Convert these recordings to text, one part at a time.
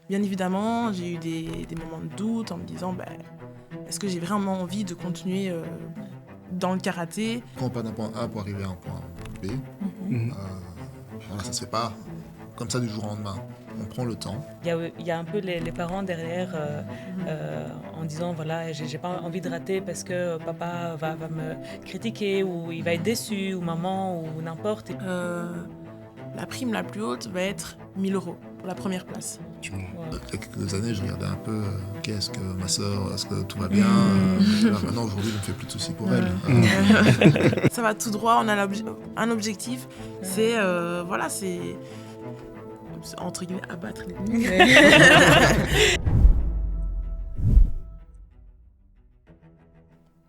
Bien évidemment, j'ai eu des moments de doute en me disant est-ce que j'ai vraiment envie de continuer dans le karaté? Quand on part d'un point A pour arriver à un point B, voilà, ça se fait pas comme ça du jour au lendemain. On prend le temps. Il y a un peu les parents derrière en disant voilà, j'ai pas envie de rater parce que papa va me critiquer ou il va être déçu ou maman ou n'importe. La prime la plus haute va être 1 000 € pour la première place. Ouais. Il y a quelques années, je regardais un peu est-ce que ma soeur, est-ce que tout va bien. Là, maintenant, aujourd'hui, je ne me fais plus de soucis pour elle. Ça va tout droit, on a un objectif, c'est entre guillemets abattre l'ennemi.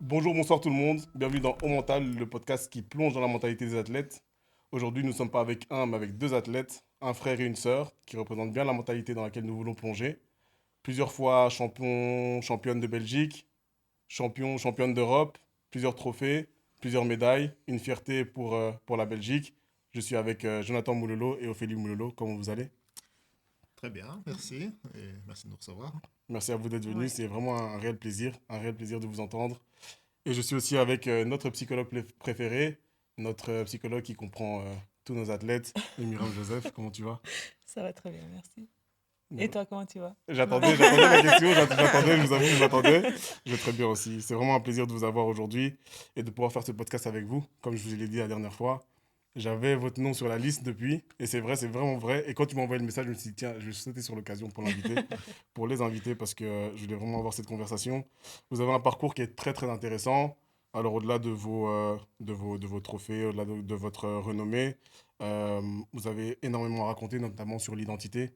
Bonjour, bonsoir tout le monde. Bienvenue dans Au Mental, le podcast qui plonge dans la mentalité des athlètes. Aujourd'hui, nous ne sommes pas avec un, mais avec deux athlètes, un frère et une sœur, qui représentent bien la mentalité dans laquelle nous voulons plonger. Plusieurs fois championne de Belgique, championne d'Europe, plusieurs trophées, plusieurs médailles, une fierté pour la Belgique. Je suis avec Jonathan Moulolo et Ophélie Moulolo. Comment vous allez? Très bien, merci. Et merci de nous recevoir. Merci à vous d'être venus. Ouais. C'est vraiment un réel plaisir de vous entendre. Et je suis aussi avec notre psychologue préféré, notre psychologue qui comprend tous nos athlètes, Myriam Joseph. Comment tu vas? Ça va très bien, merci. Et toi, comment tu vas? J'attendais la question, j'attendais, je vous avoue, je m'attendais. Je vais très bien aussi. C'est vraiment un plaisir de vous avoir aujourd'hui et de pouvoir faire ce podcast avec vous. Comme je vous l'ai dit la dernière fois, j'avais votre nom sur la liste depuis, et c'est vrai, c'est vraiment vrai. Et quand tu m'as envoyé le message, je me suis dit, tiens, je vais sauter sur l'occasion pour les inviter, parce que je voulais vraiment avoir cette conversation. Vous avez un parcours qui est très, très intéressant. Alors, au-delà de vos trophées, au-delà de votre renommée, vous avez énormément à raconter, notamment sur l'identité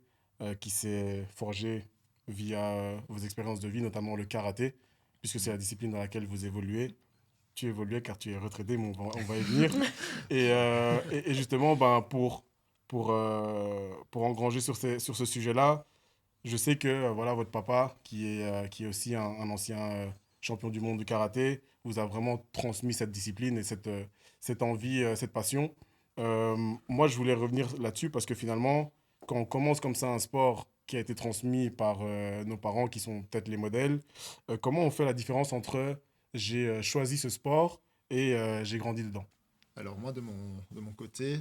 qui s'est forgée via vos expériences de vie, notamment le karaté, puisque c'est la discipline dans laquelle vous évoluez. Tu évoluais car tu es retraité, mais on va y venir. Et justement, pour engranger sur ce sujet-là, je sais que voilà, votre papa, qui est aussi un ancien champion du monde du karaté, vous a vraiment transmis cette discipline et cette envie, cette passion. Moi, je voulais revenir là-dessus parce que finalement, quand on commence comme ça un sport qui a été transmis par nos parents, qui sont peut-être les modèles, comment on fait la différence entre j'ai choisi ce sport et j'ai grandi dedans? Alors moi, de mon côté,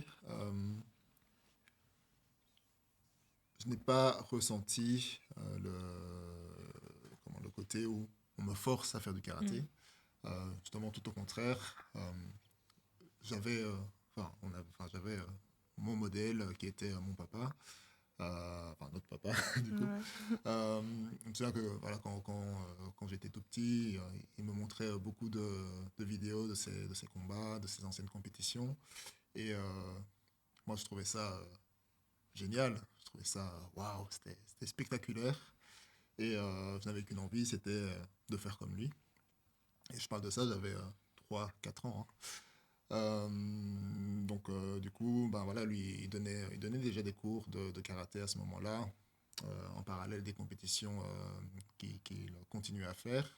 je n'ai pas ressenti le côté où on me force à faire du karaté. Justement, tout au contraire, j'avais mon modèle qui était mon papa, notre papa du coup. Je me souviens que voilà, quand j'étais tout petit, il me montrait beaucoup de vidéos de ses combats, de ses anciennes compétitions. Et moi, je trouvais ça génial. Je trouvais ça, waouh, c'était spectaculaire. Et je n'avais qu'une envie, c'était de faire comme lui. Et je parle de ça, j'avais 3-4 ans. Hein. Du coup, ben voilà, lui, il donnait déjà des cours de karaté à ce moment-là, en parallèle des compétitions qu'il continuait à faire.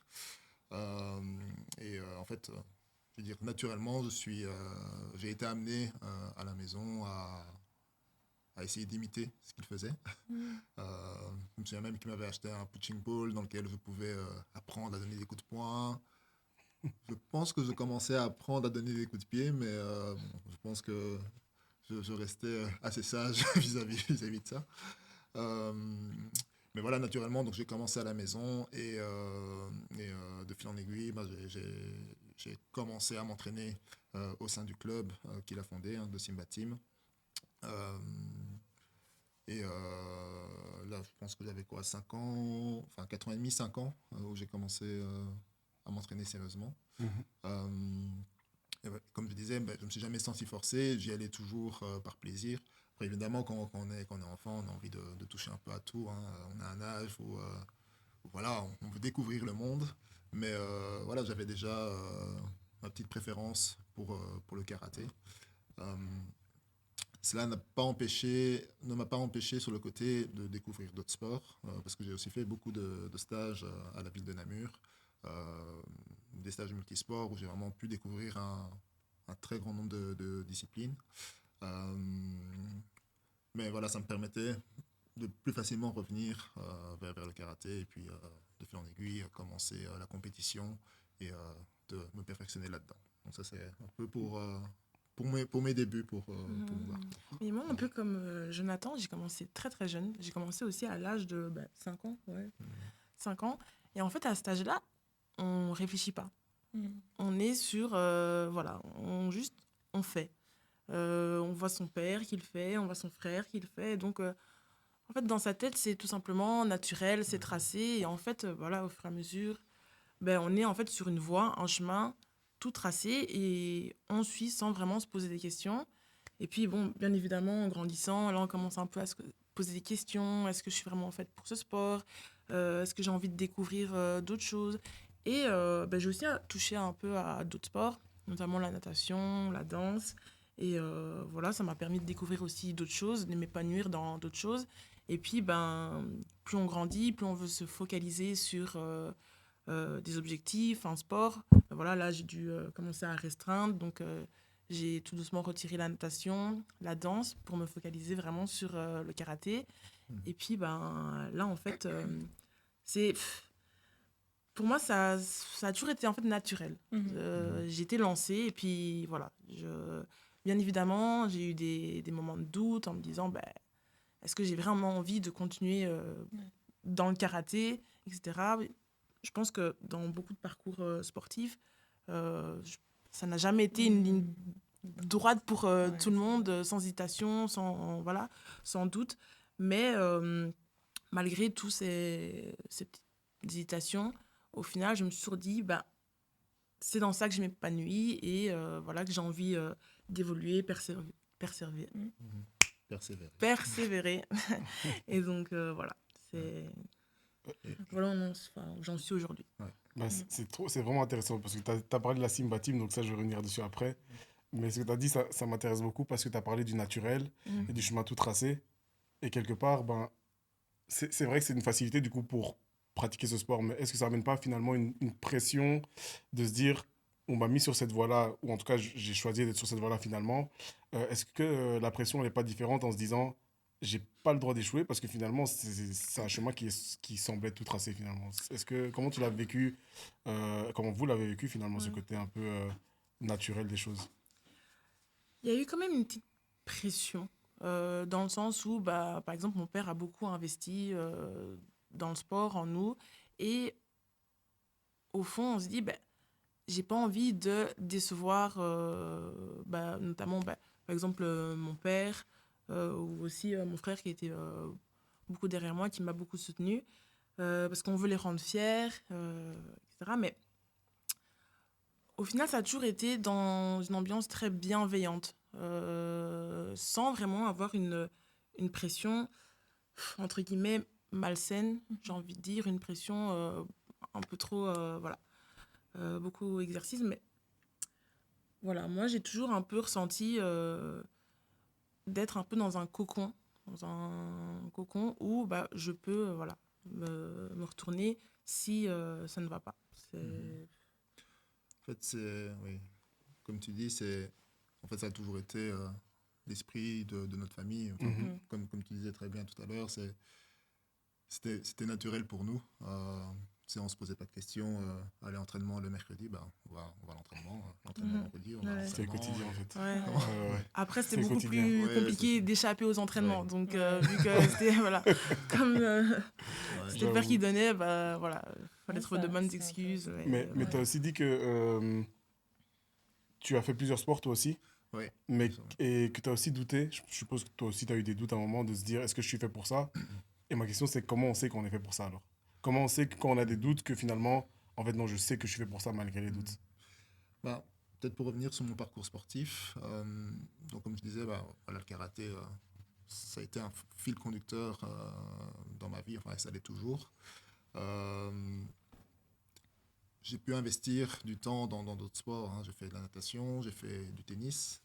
En fait, je veux dire, naturellement, j'ai été amené à la maison à essayer d'imiter ce qu'il faisait. Je me souviens même qu'il m'avait acheté un punching ball dans lequel je pouvais apprendre à donner des coups de poing. Je pense que je commençais à apprendre à donner des coups de pied, mais je pense que je restais assez sage vis-à-vis de ça. Euh, mais voilà, naturellement, donc j'ai commencé à la maison et de fil en aiguille, ben, j'ai commencé à m'entraîner au sein du club qu'il a fondé, hein, de Simba Team. Euh, Là, je pense que j'avais quoi, 5 ans, enfin 4 ans et demi, 5 ans, où j'ai commencé à m'entraîner sérieusement. Mhm. Ouais, comme je disais, ben, je ne me suis jamais senti forcé, j'y allais toujours par plaisir. Après, évidemment, quand on est enfant, on a envie de toucher un peu à tout. Hein. On a un âge où voilà, on veut découvrir le monde. Mais voilà, j'avais déjà ma petite préférence pour le karaté. Euh, Cela ne m'a pas empêché sur le côté de découvrir d'autres sports, parce que j'ai aussi fait beaucoup de stages à la ville de Namur, euh, des stages multisports où j'ai vraiment pu découvrir un très grand nombre de disciplines. Euh, mais voilà, ça me permettait de plus facilement revenir vers le karaté et puis de fil en aiguille commencer la compétition et de me perfectionner là-dedans. Donc ça c'est un peu pour mes débuts, pour me voir. Et moi, un peu comme Jonathan, j'ai commencé très très jeune. J'ai commencé aussi à l'âge de 5 ans. Ouais. 5 ans. Et en fait, à cet âge-là, on réfléchit pas. On est sur, voilà, on fait. On voit son père qui le fait, on voit son frère qui le fait. Donc, en fait, dans sa tête, c'est tout simplement naturel, c'est tracé. Et en fait, voilà, au fur et à mesure, on est en fait sur une voie, un chemin tout tracé et on suit sans vraiment se poser des questions. Et puis, bon, bien évidemment, en grandissant, là, on commence un peu à se poser des questions. Est-ce que je suis vraiment faite pour ce sport? Est-ce que j'ai envie de découvrir d'autres choses? Et j'ai aussi touché un peu à d'autres sports, notamment la natation, la danse. Et voilà, ça m'a permis de découvrir aussi d'autres choses, de m'épanouir dans d'autres choses. Et puis, plus on grandit, plus on veut se focaliser sur des objectifs, un sport. Voilà, là, j'ai dû commencer à restreindre. Donc, j'ai tout doucement retiré la natation, la danse, pour me focaliser vraiment sur le karaté. Et puis, là, en fait, c'est... Pour moi, ça a toujours été en fait naturel. J'ai été lancée et puis voilà. Bien évidemment, j'ai eu des moments de doute en me disant est-ce que j'ai vraiment envie de continuer dans le karaté, etc. Je pense que dans beaucoup de parcours sportifs, ça n'a jamais été une ligne droite pour tout le monde, sans hésitation, sans doute. Mais malgré toutes ces petites hésitations, au final, je me suis toujours dit, c'est dans ça que je m'épanouis et voilà, que j'ai envie d'évoluer, persévérer. Et donc, voilà, voilà où j'en suis aujourd'hui. Ouais. C'est vraiment intéressant parce que tu as parlé de la Simba Team, donc ça, je vais revenir dessus après. Mais ce que tu as dit, ça m'intéresse beaucoup parce que tu as parlé du naturel et du chemin tout tracé. Et quelque part, c'est vrai que c'est une facilité du coup pour pratiquer ce sport, mais est-ce que ça n'amène pas finalement une pression de se dire on m'a mis sur cette voie-là, ou en tout cas j'ai choisi d'être sur cette voie-là finalement. Est-ce que la pression n'est pas différente en se disant j'ai pas le droit d'échouer parce que finalement c'est un chemin qui semblait tout tracé finalement. Comment tu l'as vécu, comment vous l'avez vécu finalement, ce côté un peu naturel des choses? Il y a eu quand même une petite pression dans le sens où par exemple mon père a beaucoup investi dans le sport, en nous. Et au fond, on se dit, j'ai pas envie de décevoir, notamment, par exemple, mon père ou aussi mon frère qui était beaucoup derrière moi, qui m'a beaucoup soutenue, parce qu'on veut les rendre fiers, etc. Mais au final, ça a toujours été dans une ambiance très bienveillante, sans vraiment avoir une pression, entre guillemets, malsaine, j'ai envie de dire, une pression un peu trop, beaucoup d'exercices, mais voilà, moi j'ai toujours un peu ressenti d'être un peu dans un cocon où je peux me retourner si ça ne va pas. En fait, oui, comme tu dis, en fait, ça a toujours été l'esprit de notre famille. Comme tu disais très bien tout à l'heure, c'était naturel pour nous. On ne se posait pas de questions. Aller à l'entraînement le mercredi, on va à l'entraînement. L'entraînement le vendredi, on va à l'entraînement. C'est le quotidien en fait. Ouais. Ouais. Après, c'était C'est beaucoup plus compliqué d'échapper aux entraînements. Ouais. Donc, vu que c'était, comme c'était le père qui donnait, fallait trouver de bonnes excuses. Mais tu as aussi dit que tu as fait plusieurs sports toi aussi. Oui. Et que tu as aussi douté. Je suppose que toi aussi, tu as eu des doutes à un moment de se dire est-ce que je suis fait pour ça? Et ma question, c'est comment on sait qu'on est fait pour ça alors? Comment on sait que quand on a des doutes que finalement, en fait, non, je sais que je suis fait pour ça malgré les doutes? Peut-être pour revenir sur mon parcours sportif. Donc, comme je disais, le karaté, ça a été un fil conducteur dans ma vie. Enfin, ça l'est toujours. J'ai pu investir du temps dans d'autres sports. J'ai fait de la natation, j'ai fait du tennis.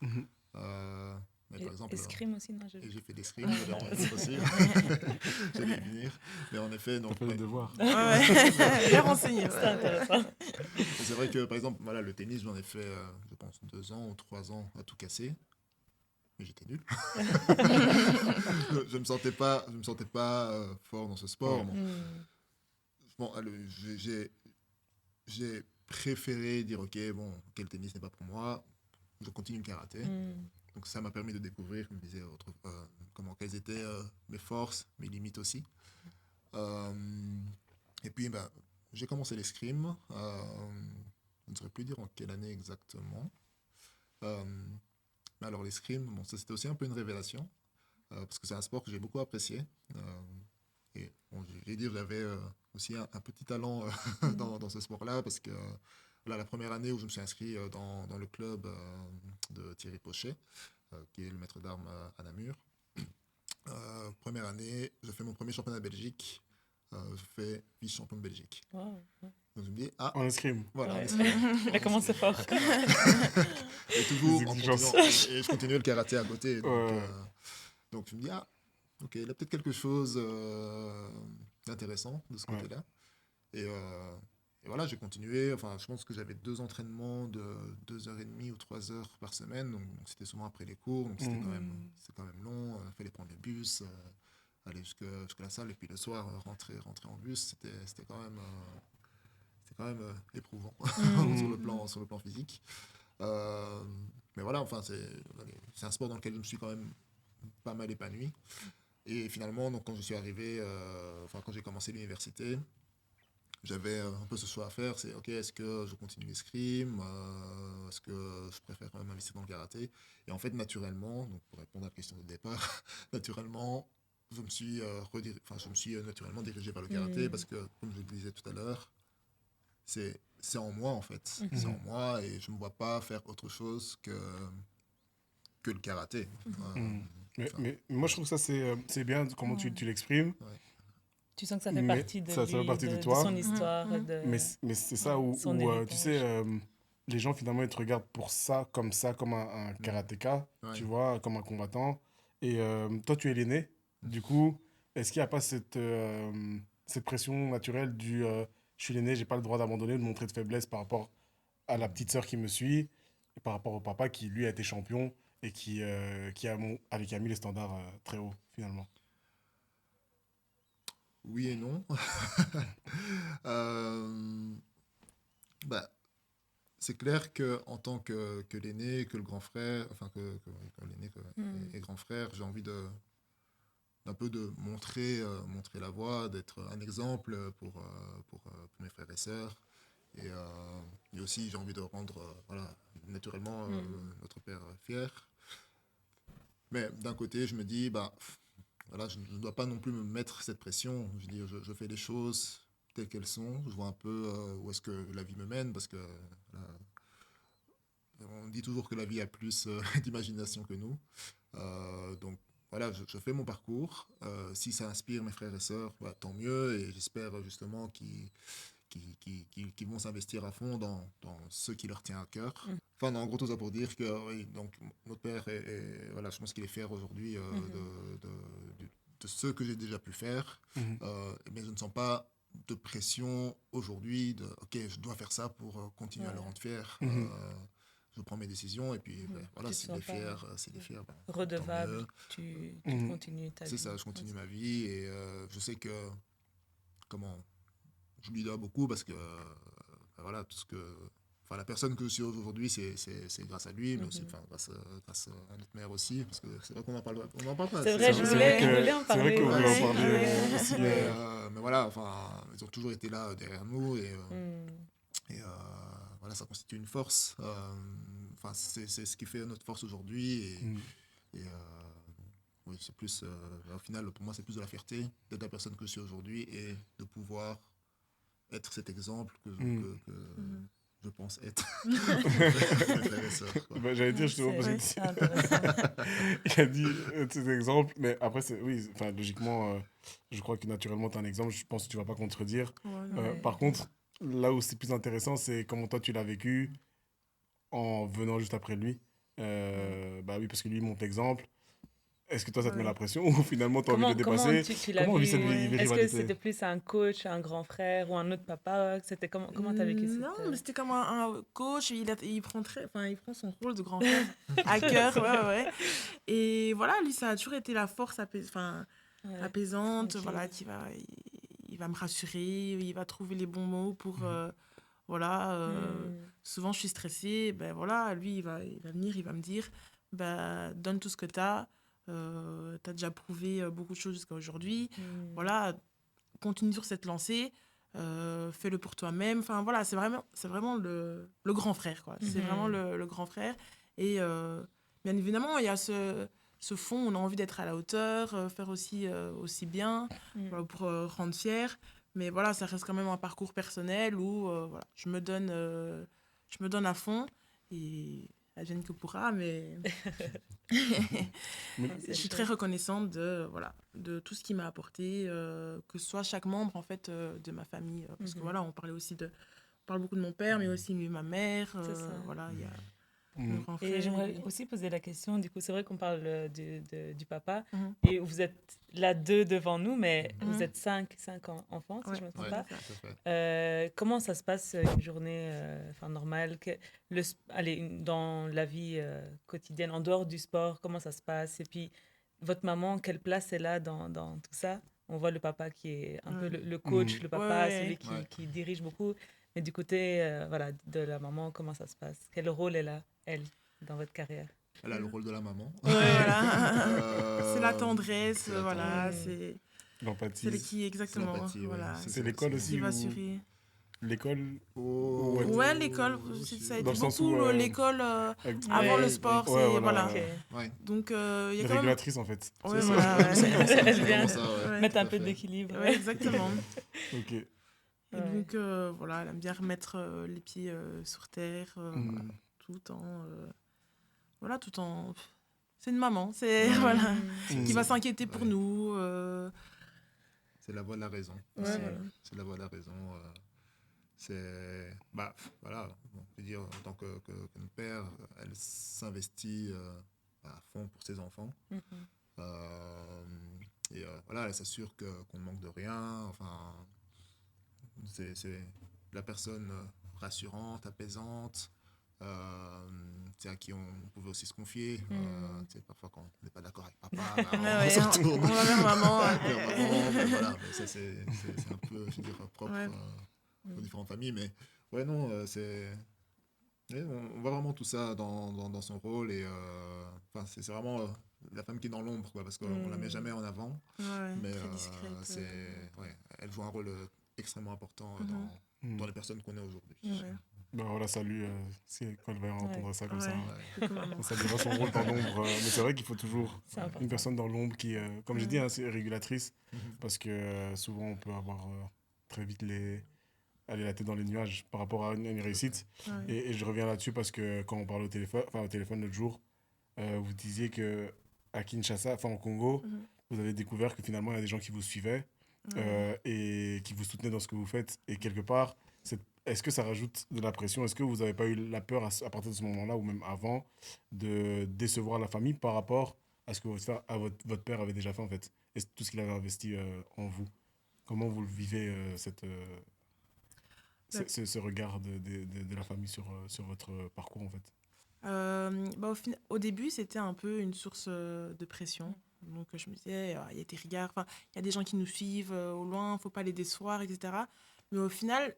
Mais par exemple, escrime aussi, non? J'ai fait l'escrime, aussi. J'allais venir. Mais en effet, donc. T'as fait le devoir. Bien renseigné. C'est intéressant. C'est vrai que, par exemple, le tennis, j'en ai fait, je pense, 2 ans ou 3 ans à tout casser. mais j'étais nul. Je me sentais pas fort dans ce sport. Bon, j'ai préféré dire ok, bon, le tennis n'est pas pour moi, je continue le karaté. Donc ça m'a permis de découvrir, je me disais quelles étaient mes forces, mes limites aussi. Et puis j'ai commencé l'escrime. Je ne saurais plus dire en quelle année exactement. Mais alors l'escrime, bon, ça c'était aussi un peu une révélation parce que c'est un sport que j'ai beaucoup apprécié. Et bon, j'ai dit j'avais aussi un petit talent dans ce sport-là parce que la première année où je me suis inscrit dans le club de Thierry Pochet, qui est le maître d'armes à Namur. Première année, je fais mon premier championnat de Belgique. Je fais vice-champion de Belgique. Wow. Donc je me dis, En escrime. Voilà. Ouais. Il a commencé fort. Et toujours en continuant. Et je continuais le karaté à côté. Donc je me dis, ok, il y a peut-être quelque chose d'intéressant de ce côté-là. Et voilà, j'ai continué. Enfin, je pense que j'avais 2 entraînements de 2h30 ou 3 heures par semaine. Donc c'était souvent après les cours. Donc c'était quand même long. Il fallait prendre le bus, aller jusqu'à la salle. Et puis le soir, rentrer en bus. C'était quand même éprouvant sur le plan physique. Mais voilà, enfin, c'est un sport dans lequel je me suis quand même pas mal épanoui. Et finalement, donc, quand je suis arrivé, quand j'ai commencé l'université, j'avais un peu ce choix à faire. C'est ok, est-ce que je continue l'escrime, est-ce que je préfère quand même m'investir dans le karaté? Et en fait, naturellement, donc pour répondre à la question de départ, naturellement, je me suis naturellement dirigé vers le karaté parce que, comme je le disais tout à l'heure, c'est en moi en fait. C'est en moi et je ne me vois pas faire autre chose que le karaté. Mais moi, je trouve que ça, c'est bien comment tu l'exprimes. Ouais. Tu sens que ça fait partie de ça lui, fait partie de de toi. son histoire. Mais c'est ça où tu sais, les gens, finalement, ils te regardent pour ça, comme un karatéka, tu vois, comme un combattant. Et toi, tu es l'aîné. Du coup, est-ce qu'il n'y a pas cette pression naturelle du je suis l'aîné, j'ai pas le droit d'abandonner, de montrer de faiblesse par rapport à la petite sœur qui me suit, et par rapport au papa qui, lui, a été champion et qui a mis les standards très haut, finalement. Oui et non. C'est clair qu'en tant que l'aîné, que le grand frère, enfin que l'aîné et grand frère, j'ai envie d'un peu de montrer la voie, d'être un exemple pour mes frères et sœurs. Et aussi, j'ai envie de rendre naturellement notre père fier. Mais d'un côté, je me dis, je ne dois pas non plus me mettre cette pression. Je veux dire, je fais les choses telles qu'elles sont. Je vois un peu où est-ce que la vie me mène, parce que on dit toujours que la vie a plus d'imagination que nous. Donc voilà, je fais mon parcours. Si ça inspire mes frères et sœurs, tant mieux. Et j'espère justement qu'ils vont s'investir à fond dans ce qui leur tient à cœur. Enfin, en gros, tout ça pour dire que oui, donc, notre père, voilà, je pense qu'il est fier aujourd'hui de ce que j'ai déjà pu faire. Mais je ne sens pas de pression aujourd'hui de ok, je dois faire ça pour continuer à le rendre fier. Je prends mes décisions et puis voilà, s'il est fier, redevable, tu continues ta vie. C'est ça, je continue ma vie et je sais que je lui dois beaucoup parce que voilà, tout ce que la personne que je suis aujourd'hui, c'est grâce à lui, mais aussi grâce à notre mère aussi, parce que c'est vrai qu'on en parle pas. C'est vrai, je voulais en parler. C'est vrai qu'on voulait en parler aussi. Mais voilà, ils ont toujours été là derrière nous et voilà, ça constitue une force. C'est ce qui fait notre force aujourd'hui et oui, c'est plus, au final, pour moi, c'est plus de la fierté d'être la personne que je suis aujourd'hui et de pouvoir être cet exemple que je pense être. J'allais dire justement parce que il a dit cet exemple, mais après, oui, logiquement, je crois que naturellement, tu as un exemple, je pense que tu ne vas pas contredire. Par contre, là où c'est plus intéressant, c'est comment toi tu l'as vécu en venant juste après lui. Oui, parce que lui, il montre l'exemple. Est-ce que toi, ça te met la pression ou finalement, tu as envie de Comment dépasser? tu l'as Comment on vit vu? cette Est-ce que rivalité? c'était plus un coach, un grand frère ou un autre papa? C'était comment tu as vécu Non, mais c'était comme un coach. Il prend son rôle de grand frère à cœur. Ouais. Et voilà, lui, ça a toujours été la force apaisante. tranquille. Voilà, il va me rassurer. Il va trouver les bons mots pour. Voilà. Souvent, je suis stressée. Ben voilà, lui, il va venir, il va me dire donne tout ce que tu as. Tu as déjà prouvé beaucoup de choses jusqu'à aujourd'hui. Voilà, continue sur cette lancée. Fais-le pour toi-même. Enfin, voilà, c'est vraiment le grand frère, quoi. C'est vraiment le grand frère. Et bien évidemment, il y a ce fond, on a envie d'être à la hauteur, faire aussi bien, voilà, pour rendre fier. Mais voilà, ça reste quand même un parcours personnel où voilà, je me donne à fond. Et advienne que pourra, mais je suis très reconnaissante de tout ce qu'il m'a apporté, que ce soit chaque membre en fait de ma famille, parce que voilà, on parle beaucoup de mon père, mais aussi de ma mère, voilà, il y a mon grand frère. Et j'aimerais aussi poser la question, du coup, c'est vrai qu'on parle du papa, et vous êtes là 2 devant nous, mais vous êtes 5 enfants, si je ne me trompe pas. Comment ça se passe une journée normale dans la vie quotidienne, en dehors du sport, comment ça se passe? Et puis, votre maman, quelle place elle a dans tout ça? On voit le papa qui est un peu le coach, le papa, celui qui dirige beaucoup. Mais du côté de la maman, comment ça se passe? Quel rôle elle a, elle, dans votre carrière? Elle a le rôle de la maman. Voilà. C'est la tendresse, voilà. C'est l'empathie. Exactement. Voilà. C'est l'école aussi. Qui va assurer. L'école. Ouais, l'école. Ça a été beaucoup l'école avant le sport. Voilà. Donc, il y a les quand même... régulatrices, en fait. Ouais, voilà. Elle vient mettre un peu d'équilibre. Ouais, exactement. Ok. Et donc, voilà, elle aime bien remettre les pieds sur terre, voilà, tout en... C'est une maman, voilà, qui va s'inquiéter pour nous. C'est la voix de la raison. C'est la voix de la raison. Voilà, on peut dire, en tant que père, elle s'investit à fond pour ses enfants. Et voilà, elle s'assure qu'on ne manque de rien. Enfin, c'est la personne rassurante, apaisante, à qui on pouvait aussi se confier. Parfois, quand on n'est pas d'accord avec papa, on se retourne. On va vers maman. Voilà, mais ça, c'est un peu, je veux dire, propre aux différentes familles. Mais ouais, non, on voit vraiment tout ça dans son rôle. Et c'est vraiment la femme qui est dans l'ombre, quoi, parce qu'on ne la met jamais en avant. Mais très discrète. elle joue un rôle extrêmement important dans les personnes qu'on est aujourd'hui. Voilà, salut, quand elle va entendre ça comme ça. Ça dira son rôle dans l'ombre. Mais c'est vrai qu'il faut toujours une personne dans l'ombre qui, comme je dis, c'est régulatrice. Parce que souvent, on peut avoir très vite la tête dans les nuages par rapport à une réussite. Et je reviens là-dessus parce que quand on parle au téléphone l'autre jour, vous disiez qu'à Kinshasa, au Congo, vous avez découvert que finalement, il y a des gens qui vous suivaient et qui vous soutenaient dans ce que vous faites. Et quelque part, est-ce que ça rajoute de la pression? Est-ce que vous n'avez pas eu la peur à partir de ce moment-là ou même avant de décevoir la famille par rapport à ce que votre père avait déjà fait en fait et tout ce qu'il avait investi en vous? Comment vous le vivez ce regard de la famille sur votre parcours en fait? Au début, c'était un peu une source de pression. Donc je me disais, il y a des regards, il y a des gens qui nous suivent au loin, il ne faut pas les décevoir, etc. Mais au final,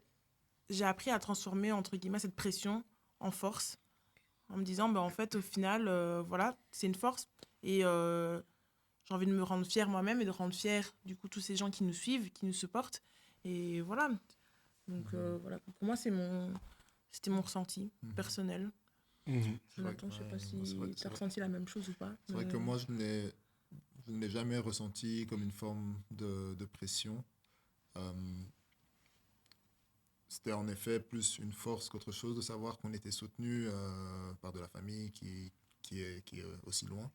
j'ai appris à transformer, entre guillemets, cette pression en force, en me disant, en fait, au final, voilà, c'est une force. Et j'ai envie de me rendre fière moi-même et de rendre fière, du coup, tous ces gens qui nous suivent, qui nous supportent. Et voilà. Donc, voilà, pour moi, c'était mon ressenti personnel. Jonathan, je ne sais pas si tu as ressenti la même chose ou pas. C'est vrai que moi, je ne l'ai jamais ressenti comme une forme de pression. C'était en effet plus une force qu'autre chose de savoir qu'on était soutenu par de la famille qui est aussi loin.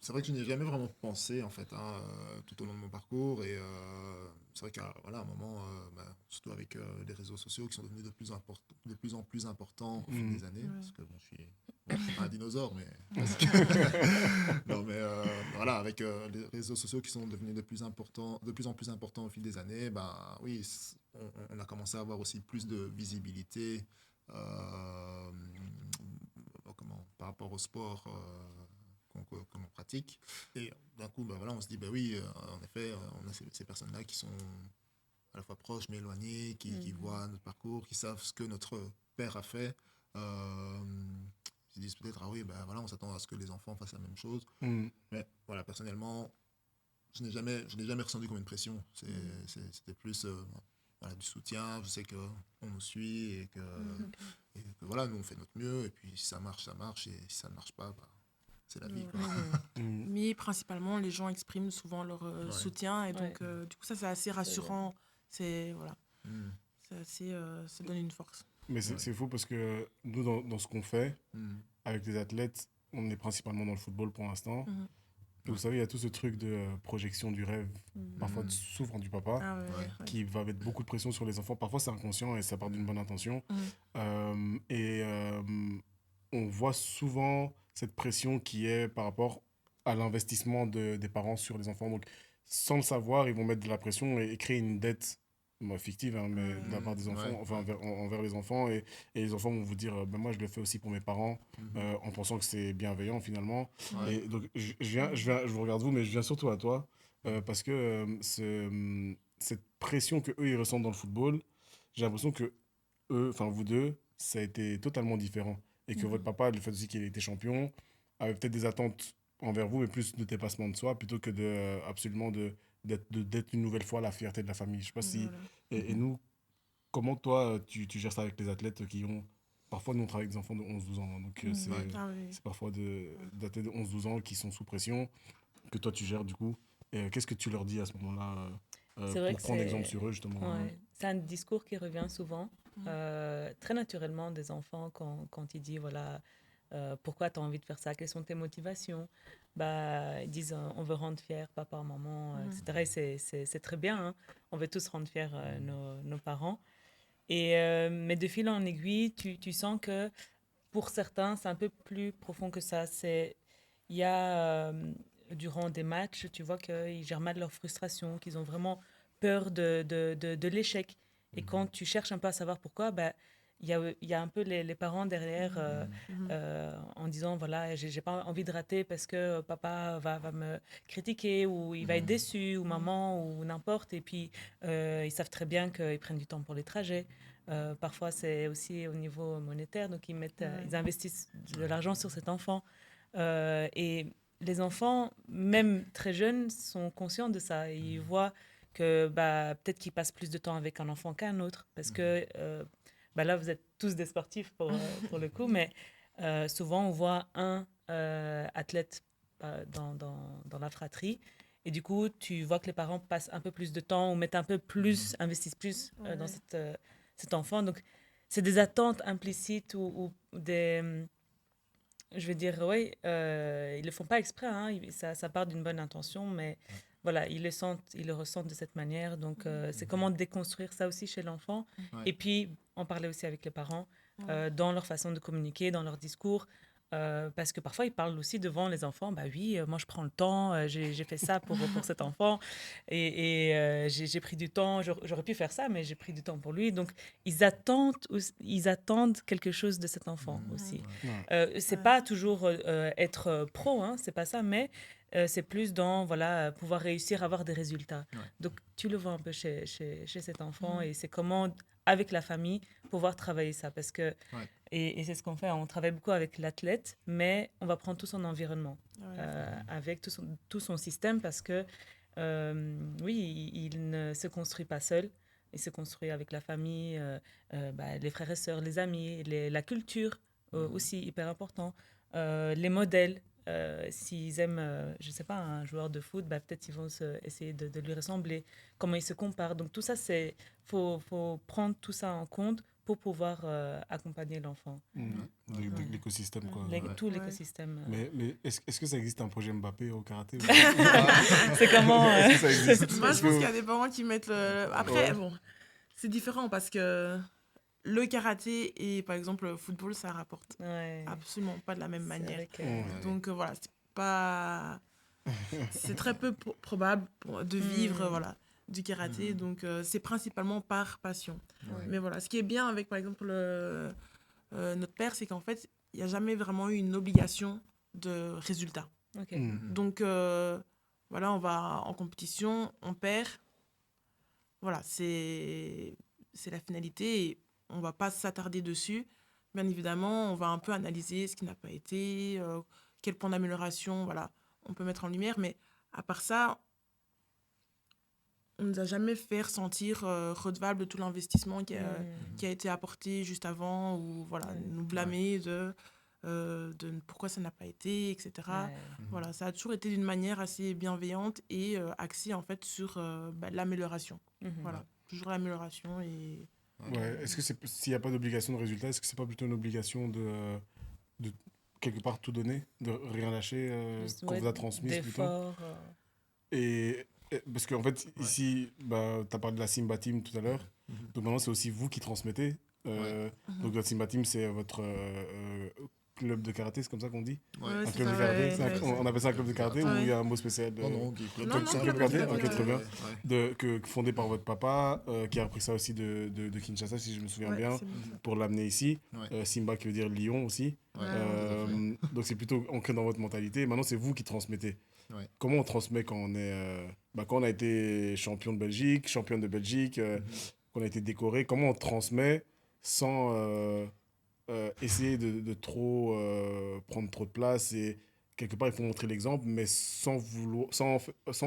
c'est vrai que je n'y ai jamais vraiment pensé, en fait, tout au long de mon parcours. Et c'est vrai qu'à un moment, surtout avec les réseaux sociaux qui sont devenus de plus en plus importants au fil des années, parce que je suis pas un dinosaure, mais... non, mais voilà, avec les réseaux sociaux qui sont devenus de plus en plus importants au fil des années, oui, on a commencé à avoir aussi plus de visibilité par rapport au sport qu'on pratique. Et d'un coup, voilà, on se dit, oui, en effet, on a ces personnes-là qui sont à la fois proches mais éloignées, qui voient notre parcours, qui savent ce que notre père a fait. Ils se disent peut-être, voilà, on s'attend à ce que les enfants fassent la même chose. Mais voilà, personnellement, je n'ai jamais ressenti comme une pression. C'était plus voilà, du soutien. Je sais qu'on nous suit et que voilà, nous on fait notre mieux. Et puis si ça marche, ça marche. Et si ça ne marche pas, c'est la vie. Quoi. Mais principalement, les gens expriment souvent leur soutien. Et donc, du coup, ça, c'est assez rassurant. C'est, voilà. C'est assez, ça donne une force. Mais c'est fou parce que nous, dans ce qu'on fait, avec les athlètes, on est principalement dans le football pour l'instant. Et vous savez, il y a tout ce truc de projection du rêve, parfois souvent du papa, qui va mettre beaucoup de pression sur les enfants. Parfois, c'est inconscient et ça part d'une bonne intention. On voit souvent cette pression qui est par rapport à l'investissement des parents sur les enfants. Donc, sans le savoir, ils vont mettre de la pression et créer une dette fictive, hein, mais de la part des enfants, envers les enfants. Et les enfants vont vous dire, moi, je le fais aussi pour mes parents, en pensant que c'est bienveillant, finalement. Et donc, je vous regarde vous, mais je viens surtout à toi, parce que cette pression qu'eux, ils ressentent dans le football, j'ai l'impression que eux, enfin, vous deux, ça a été totalement différent. Et que votre papa, le fait aussi qu'il ait été champion, avait peut-être des attentes envers vous, mais plus de dépassement de soi, plutôt que d'être une nouvelle fois la fierté de la famille. Je sais pas si... Et nous, comment toi, tu gères ça avec les athlètes qui ont... Parfois, nous, on travaille avec des enfants de 11-12 ans. Donc, c'est parfois des athlètes de 11-12 ans qui sont sous pression, que toi, tu gères du coup. Et qu'est-ce que tu leur dis à ce moment-là pour prendre exemple sur eux, justement C'est un discours qui revient souvent, très naturellement des enfants quand ils disent, voilà... pourquoi tu as envie de faire ça? Quelles sont tes motivations? Ils disent on veut rendre fiers papa, maman, etc. Et c'est très bien, hein. On veut tous rendre fiers nos parents. Mais de fil en aiguille, tu sens que pour certains, c'est un peu plus profond que ça. Il y a, durant des matchs, tu vois qu'ils gèrent mal leur frustration, qu'ils ont vraiment peur de l'échec. Et quand tu cherches un peu à savoir pourquoi, il y a un peu les parents derrière en disant, voilà, j'ai pas envie de rater parce que papa va me critiquer ou il va être déçu ou maman ou n'importe. Et puis, ils savent très bien qu'ils prennent du temps pour les trajets. Parfois, c'est aussi au niveau monétaire. Donc, ils investissent de l'argent sur cet enfant. Et les enfants, même très jeunes, sont conscients de ça. Et ils voient que peut-être qu'ils passent plus de temps avec un enfant qu'un autre parce que... là, vous êtes tous des sportifs pour le coup, mais souvent, on voit un athlète dans la fratrie. Et du coup, tu vois que les parents passent un peu plus de temps ou mettent un peu plus, investissent plus dans cet enfant. Donc, c'est des attentes implicites ou des... je veux dire, ils ne le font pas exprès, hein, ça part d'une bonne intention, mais voilà, ils le ressentent de cette manière. Donc, c'est comment déconstruire ça aussi chez l'enfant. Et puis, en parler aussi avec les parents, dans leur façon de communiquer, dans leur discours. Parce que parfois, ils parlent aussi devant les enfants. Oui, moi, je prends le temps, j'ai fait ça pour cet enfant. Et j'ai pris du temps, j'aurais pu faire ça, mais j'ai pris du temps pour lui. Donc, ils attendent quelque chose de cet enfant aussi. C'est pas toujours être pro, hein, c'est pas ça, mais c'est plus dans pouvoir réussir à avoir des résultats. Donc tu le vois un peu chez cet enfant et c'est comment avec la famille pouvoir travailler ça parce que et c'est ce qu'on fait, on travaille beaucoup avec l'athlète, mais on va prendre tout son environnement avec tout son système parce que il ne se construit pas seul. Il se construit avec la famille, les frères et sœurs, les amis, la culture aussi hyper important. Les modèles, s'ils aiment, je ne sais pas, un joueur de foot, peut-être ils vont essayer de lui ressembler, comment il se compare. Donc tout ça, faut prendre tout ça en compte pour pouvoir accompagner l'enfant. L'écosystème, quoi. Tout l'écosystème. Mais est-ce que ça existe un projet Mbappé au karaté? C'est comment Est-ce que ça existe? Moi, je pense qu'il y a des parents qui mettent le... Après, bon, c'est différent parce que le karaté et, par exemple, le football, ça rapporte absolument pas de la même manière. Donc, voilà, c'est pas... C'est très peu probable de vivre, voilà, du karaté. Donc, c'est principalement par passion. Mais voilà, ce qui est bien avec, par exemple, notre père, c'est qu'en fait, il n'y a jamais vraiment eu une obligation de résultat. Donc, voilà, on va en compétition, on perd. Voilà, c'est la finalité et on ne va pas s'attarder dessus. Bien évidemment, on va un peu analyser ce qui n'a pas été, quel point d'amélioration, voilà, on peut mettre en lumière. Mais à part ça, on ne nous a jamais fait ressentir redevable de tout l'investissement qui a été apporté juste avant ou voilà, nous blâmer de pourquoi ça n'a pas été, etc. Voilà, ça a toujours été d'une manière assez bienveillante et axée en fait sur l'amélioration. Voilà, toujours l'amélioration et... Est-ce que s'il n'y a pas d'obligation de résultat, est-ce que c'est pas plutôt une obligation de quelque part tout donner, de rien lâcher qu'on vous a transmis plutôt et parce qu'en fait, ici, tu as parlé de la Simba Team tout à l'heure. Donc maintenant, c'est aussi vous qui transmettez. Donc la Simba Team, c'est votre club de karaté, c'est comme ça qu'on dit? Un club de karaté. On appelle ça un club de karaté ou il y a un mot spécial? Non, club de karaté. Ok, très bien. Fondé par votre papa, qui a repris ça aussi de Kinshasa, si je me souviens bien, pour l'amener ici. Simba qui veut dire lion aussi. Donc c'est plutôt ancré dans votre mentalité. Maintenant, c'est vous qui transmettez. Comment on transmet quand on est quand on a été championne de Belgique, qu'on a été décoré, comment on transmet sans essayer de trop prendre trop de place et quelque part il faut montrer l'exemple mais sans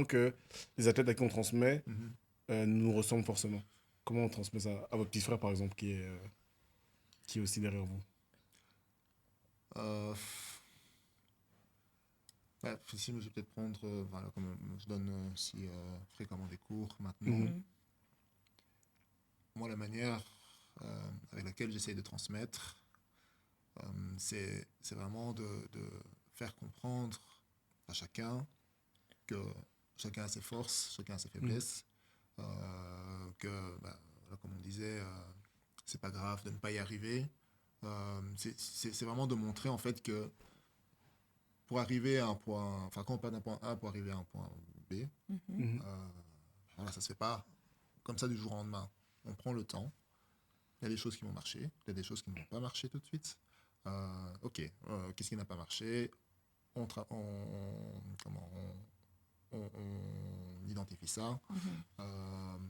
que les athlètes à qui on transmet nous ressemblent forcément. Comment on transmet ça à votre petit frère par exemple qui est aussi derrière vous? Si, je vais peut-être prendre, voilà, comme je donne aussi fréquemment des cours maintenant. Moi, la manière avec laquelle j'essaie de transmettre, c'est vraiment de faire comprendre à chacun que chacun a ses forces, chacun a ses faiblesses, que, comme on disait, c'est pas grave de ne pas y arriver. C'est vraiment de montrer en fait que pour arriver à un point, enfin quand on part d'un point A pour arriver à un point B, voilà, ça se fait pas comme ça du jour au lendemain. On prend le temps. Il y a des choses qui vont marcher, il y a des choses qui ne vont pas marcher tout de suite. Qu'est-ce qui n'a pas marché? On identifie ça,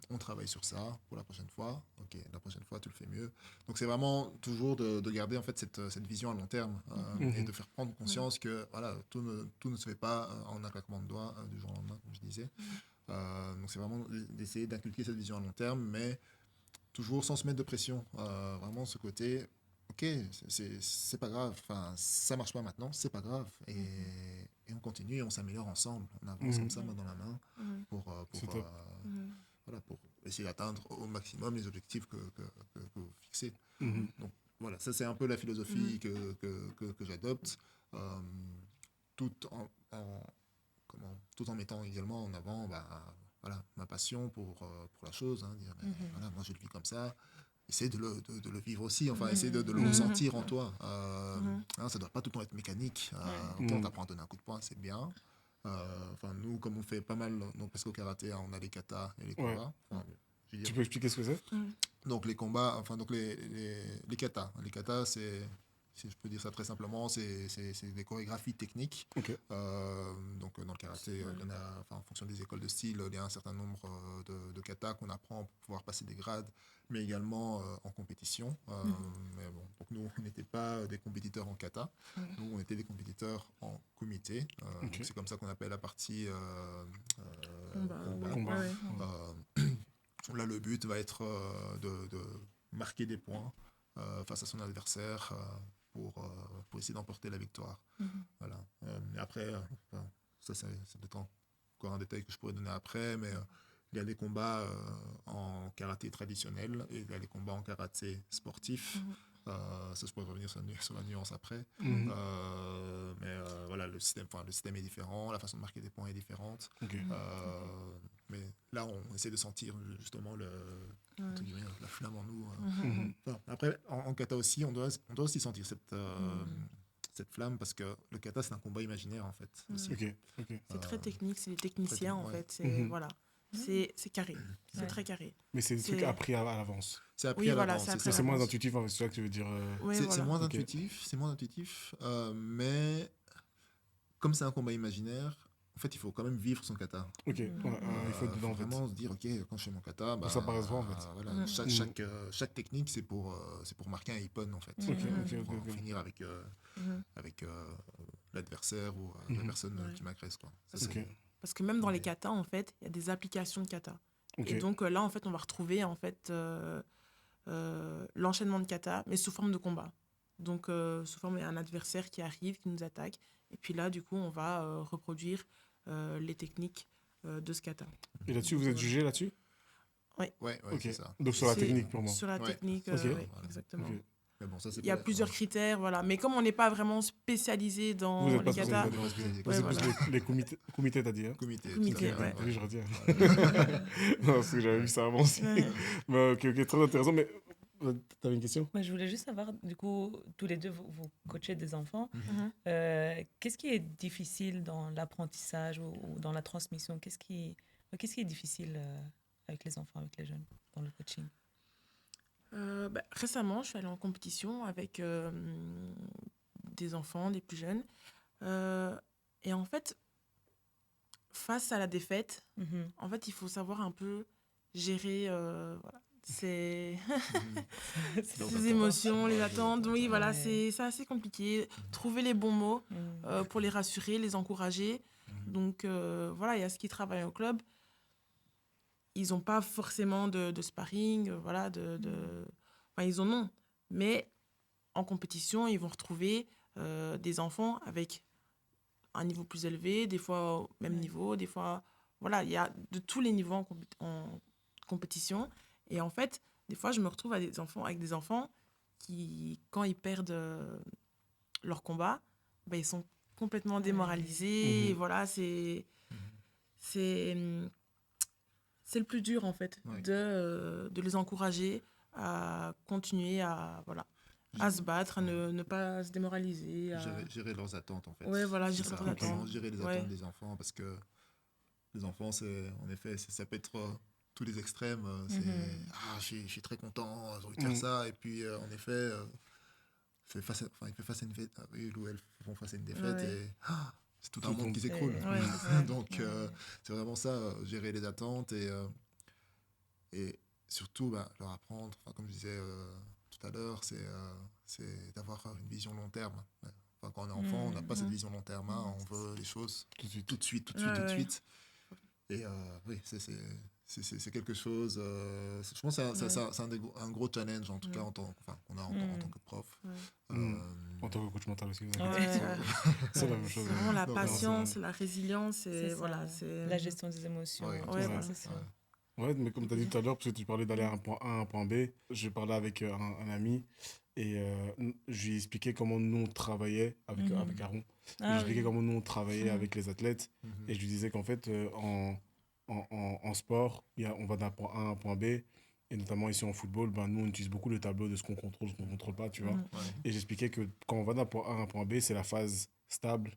on travaille sur ça pour la prochaine fois. Ok, la prochaine fois tu le fais mieux. Donc c'est vraiment toujours de garder en fait cette vision à long terme et de faire prendre conscience que voilà, tout ne se fait pas en un claquement de doigts du jour au lendemain, comme je disais. Donc c'est vraiment d'essayer d'inculquer cette vision à long terme, mais toujours sans se mettre de pression. Vraiment ce côté, ok, c'est pas grave, enfin, ça marche pas maintenant, c'est pas grave. Et on continue et on s'améliore ensemble. On avance comme ça, main dans la main, pour essayer d'atteindre au maximum les objectifs que vous fixez. Donc voilà, ça c'est un peu la philosophie que j'adopte, tout en mettant également en avant voilà, ma passion pour la chose, dire, voilà, moi je le vis comme ça, essaie de le vivre aussi, enfin essaie de le ressentir en toi. Ça doit pas tout le temps être mécanique. On t'apprend à donner un coup de poing, c'est bien. Nous, comme on fait pas mal, donc, parce qu'au karaté, on a les katas et les combats. Tu peux expliquer ce que c'est? Donc les combats, donc les katas. Les katas, c'est, si je peux dire ça très simplement, c'est des chorégraphies techniques. Donc dans le karaté, il y en a, en fonction des écoles de style, il y a un certain nombre de katas qu'on apprend pour pouvoir passer des grades, mais également en compétition. Mais bon, donc nous, on n'était pas des compétiteurs en kata, nous, on était des compétiteurs en kumité. Donc c'est comme ça qu'on appelle la partie combat. Là, le but va être de marquer des points face à son adversaire pour essayer d'emporter la victoire. Voilà. Et après, ça c'est peut-être encore un détail que je pourrais donner après, mais Il y a des combats en karaté traditionnel et il y a des combats en karaté sportif. Ça, je pourrais revenir sur la nuance après. Mais voilà, le système est différent, la façon de marquer des points est différente. Mais là, on essaie de sentir justement la flamme en nous. Après, en kata aussi, on doit aussi sentir cette flamme parce que le kata, c'est un combat imaginaire en fait. C'est très technique, c'est les techniciens en fait. Voilà. C'est carré, c'est très carré. Mais c'est des trucs appris à l'avance. C'est appris à l'avance. C'est moins intuitif, c'est ça que tu veux dire. C'est moins intuitif, mais comme c'est un combat imaginaire, en fait, il faut quand même vivre son kata. Il faut vraiment se dire, ok, quand je fais mon kata, ça paraît vrai en fait. Voilà, chaque technique, c'est pour marquer un ippon en fait. Pour finir avec l'adversaire ou la personne qui m'agresse, quoi. Parce que même dans les katas, en fait, il y a des applications de kata. Et donc là, en fait, on va retrouver en fait l'enchaînement de kata, mais sous forme de combat. Donc, sous forme d'un adversaire qui arrive, qui nous attaque. Et puis là, du coup, on va reproduire les techniques de ce kata. Et là-dessus, vous êtes jugé là-dessus? Oui, c'est ça. Donc sur la technique, pour moi. Sur la technique, exactement. Mais bon, ça, il y a plusieurs critères, voilà. Mais comme on n'est pas vraiment spécialisé dans les katas... Les comités, t'as dit, hein? Comités, oui, je retiens. Non, parce que j'avais vu ça avant aussi. Mais, ok, très intéressant. Mais t'avais une question? Je voulais juste savoir, du coup, tous les deux, vous coachez des enfants. Qu'est-ce qui est difficile dans l'apprentissage ou dans la transmission? Qu'est-ce qui est difficile avec les enfants, avec les jeunes, dans le coaching? Récemment, je suis allée en compétition avec des enfants, des plus jeunes. Et en fait, face à la défaite, en fait, il faut savoir un peu gérer ces émotions, les attentes. Oui, voilà, c'est assez compliqué. Trouver les bons mots pour les rassurer, les encourager. Donc, voilà, il y a ce qui travaille au club. Ils n'ont pas forcément de sparring, voilà, Enfin, ils en ont. Mais en compétition, ils vont retrouver des enfants avec un niveau plus élevé, des fois au même niveau, des fois... Voilà, il y a de tous les niveaux en compétition. Et en fait, des fois, je me retrouve avec des enfants qui, quand ils perdent leur combat, ils sont complètement démoralisés. Et voilà, c'est le plus dur, en fait, de les encourager à continuer à se battre, à ne pas se démoraliser. Gérer leurs attentes, en fait. Oui, voilà, gérer leurs attentes. Gérer les attentes des enfants, parce que les enfants, en effet, ça peut être tous les extrêmes. Je suis très content, j'ai envie de faire ça. Et puis, en effet, il fait face à une défaite. Ils ou elles font face à une défaite et... c'est tout un monde qui s'écroule. Donc, c'est vraiment ça, gérer les attentes et surtout leur apprendre, comme je disais tout à l'heure, c'est d'avoir une vision long terme. Quand on est enfant, on n'a pas cette vision long terme. On veut les choses tout de suite. Et oui, c'est quelque chose... je pense que c'est un gros challenge, en tout cas, qu'on a en tant que prof. En tant que coach mental aussi. C'est la même chose. C'est vraiment la patience, la résilience, la gestion des émotions. C'est ça. Ouais, mais comme tu as dit tout à l'heure, parce que tu parlais d'aller à un point A, un point B, je parlais avec un ami et je lui ai expliqué comment nous on travaillait avec Aaron. Je lui ai expliqué comment nous on travaillait avec les athlètes et je lui disais qu'en fait, en sport, on va d'un point A à un point B et notamment ici en football, nous on utilise beaucoup le tableau de ce qu'on contrôle, ce qu'on ne contrôle pas, tu vois. Et j'expliquais que quand on va d'un point A à un point B, c'est la phase stable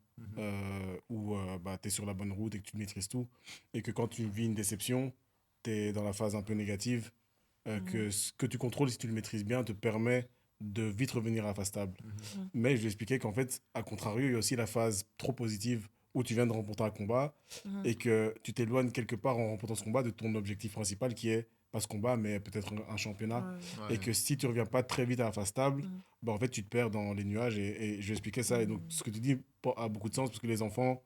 où tu es sur la bonne route et que tu maîtrises tout et que quand tu vis une déception, tu es dans la phase un peu négative, que ce que tu contrôles, si tu le maîtrises bien, te permet de vite revenir à la phase stable. Mais je lui expliquais qu'en fait, à contrario, il y a aussi la phase trop positive où tu viens de remporter un combat et que tu t'éloignes quelque part en remportant ce combat de ton objectif principal qui est pas ce combat, mais peut-être un championnat. Et que si tu reviens pas très vite à la phase stable, en fait, tu te perds dans les nuages. Et je lui expliquais ça. Et donc, ce que tu dis a beaucoup de sens parce que les enfants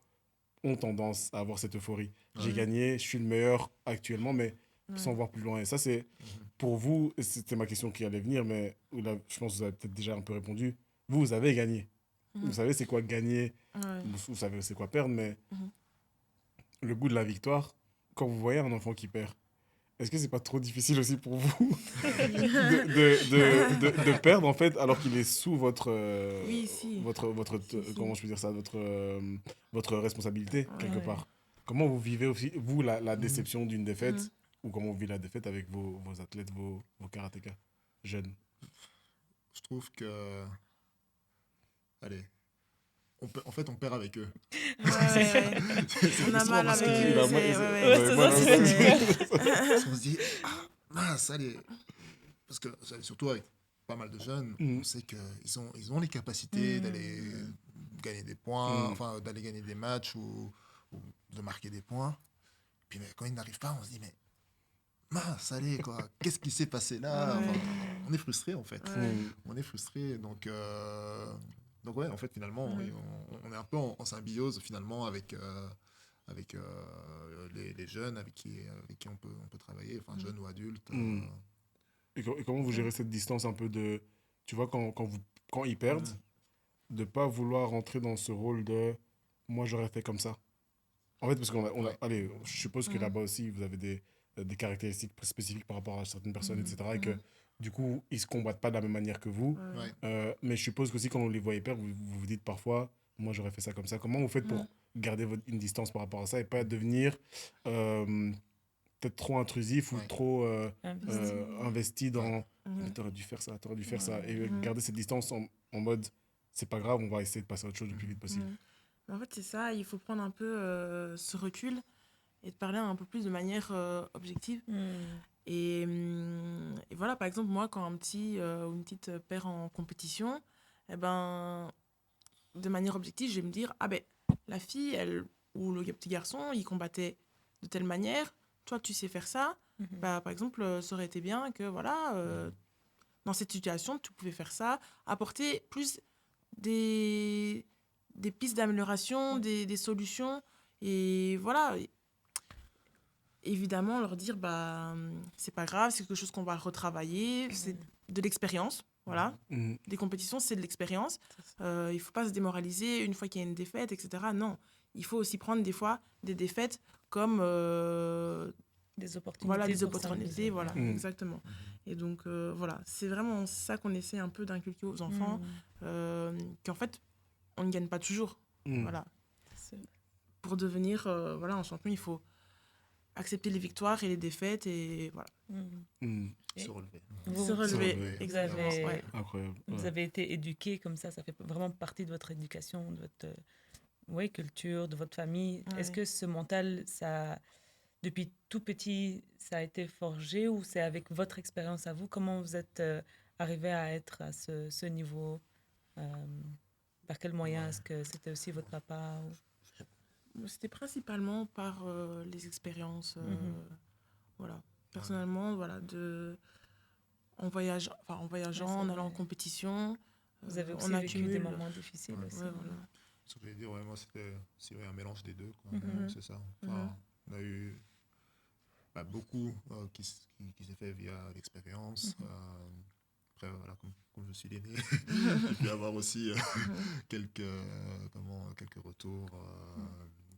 ont tendance à avoir cette euphorie. J'ai gagné, je suis le meilleur actuellement, mais sans voir plus loin. Et ça, c'est pour vous, c'était ma question qui allait venir, mais là, je pense que vous avez peut-être déjà un peu répondu. Vous avez gagné. Vous savez c'est quoi gagner, vous savez c'est quoi perdre, mais le goût de la victoire, quand vous voyez un enfant qui perd, est-ce que c'est pas trop difficile aussi pour vous de perdre, en fait, alors qu'il est sous votre, comment je peux dire ça, votre responsabilité, quelque part? Comment vous vivez aussi, vous, la déception d'une défaite, ou comment vous vivez la défaite avec vos athlètes, vos karatékas jeunes? Je trouve que... Allez, en fait, on perd avec eux. Ouais. On a mal avec eux. On se dit, mince, allez. Parce que surtout avec pas mal de jeunes, on sait qu'ils ont les capacités d'aller gagner des points, enfin d'aller gagner des matchs ou de marquer des points. Puis quand ils n'arrivent pas, on se dit, mais mince, allez, quoi, qu'est-ce qui s'est passé là? Enfin, on est frustré en fait. On est frustré. Donc ouais, en fait, finalement, on est un peu en symbiose finalement avec les jeunes avec qui on peut travailler, enfin jeunes ou adultes. Et comment vous gérez cette distance un peu de, tu vois, quand ils perdent, de pas vouloir rentrer dans ce rôle de moi j'aurais fait comme ça. En fait, parce allez, je suppose que là-bas aussi vous avez des caractéristiques spécifiques par rapport à certaines personnes, etc. Et que du coup ils se combattent pas de la même manière que vous. Mais je suppose qu'aussi quand on les voit perdre, vous dites parfois moi j'aurais fait ça comme ça. Comment vous faites pour garder une distance par rapport à ça et pas devenir peut-être trop intrusif ou trop investi dans t'aurais dû faire ça, et garder cette distance en mode c'est pas grave, on va essayer de passer à autre chose le plus vite possible. En fait, c'est ça, il faut prendre un peu ce recul et de parler un peu plus de manière objective. Et voilà, par exemple, moi, quand un petit ou une petite perd en compétition, eh ben, de manière objective, je vais me dire, ah ben, la fille, elle, ou le petit garçon, il combattait de telle manière, toi, tu sais faire ça. Bah, par exemple, ça aurait été bien que, voilà, dans cette situation, tu pouvais faire ça, apporter plus des pistes d'amélioration, des solutions. Et voilà, évidemment, leur dire, bah, c'est pas grave, c'est quelque chose qu'on va retravailler, c'est de l'expérience. Voilà. Des compétitions, c'est de l'expérience. Il faut pas se démoraliser une fois qu'il y a une défaite, etc. Non, il faut aussi prendre des fois des défaites comme des opportunités. Voilà, des opportunités, voilà, exactement. Et donc, voilà, c'est vraiment ça qu'on essaie un peu d'inculquer aux enfants, qu'en fait, on ne gagne pas toujours. Voilà. Pour devenir voilà, un champion, il faut accepter les victoires et les défaites et voilà. Se relever. Se relever, exactement. Incroyable. Vous avez été éduqué comme ça fait vraiment partie de votre éducation, de votre culture, de votre famille. Est-ce que ce mental, ça, depuis tout petit, ça a été forgé ou c'est avec votre expérience à vous? Comment vous êtes arrivé à être à ce niveau? Par quel moyen? Est-ce que c'était aussi votre papa C'était principalement par les expériences. Voilà. Personnellement, voilà, en voyageant, en allant en compétition. Vous avez aussi vécu des moments difficiles aussi. Voilà. Ce que je vais dire, moi, c'était un mélange des deux. Quoi. C'est ça. Enfin, on a eu beaucoup qui s'est fait via l'expérience. Après, voilà, comme je suis l'aîné, j'ai pu avoir aussi quelques retours,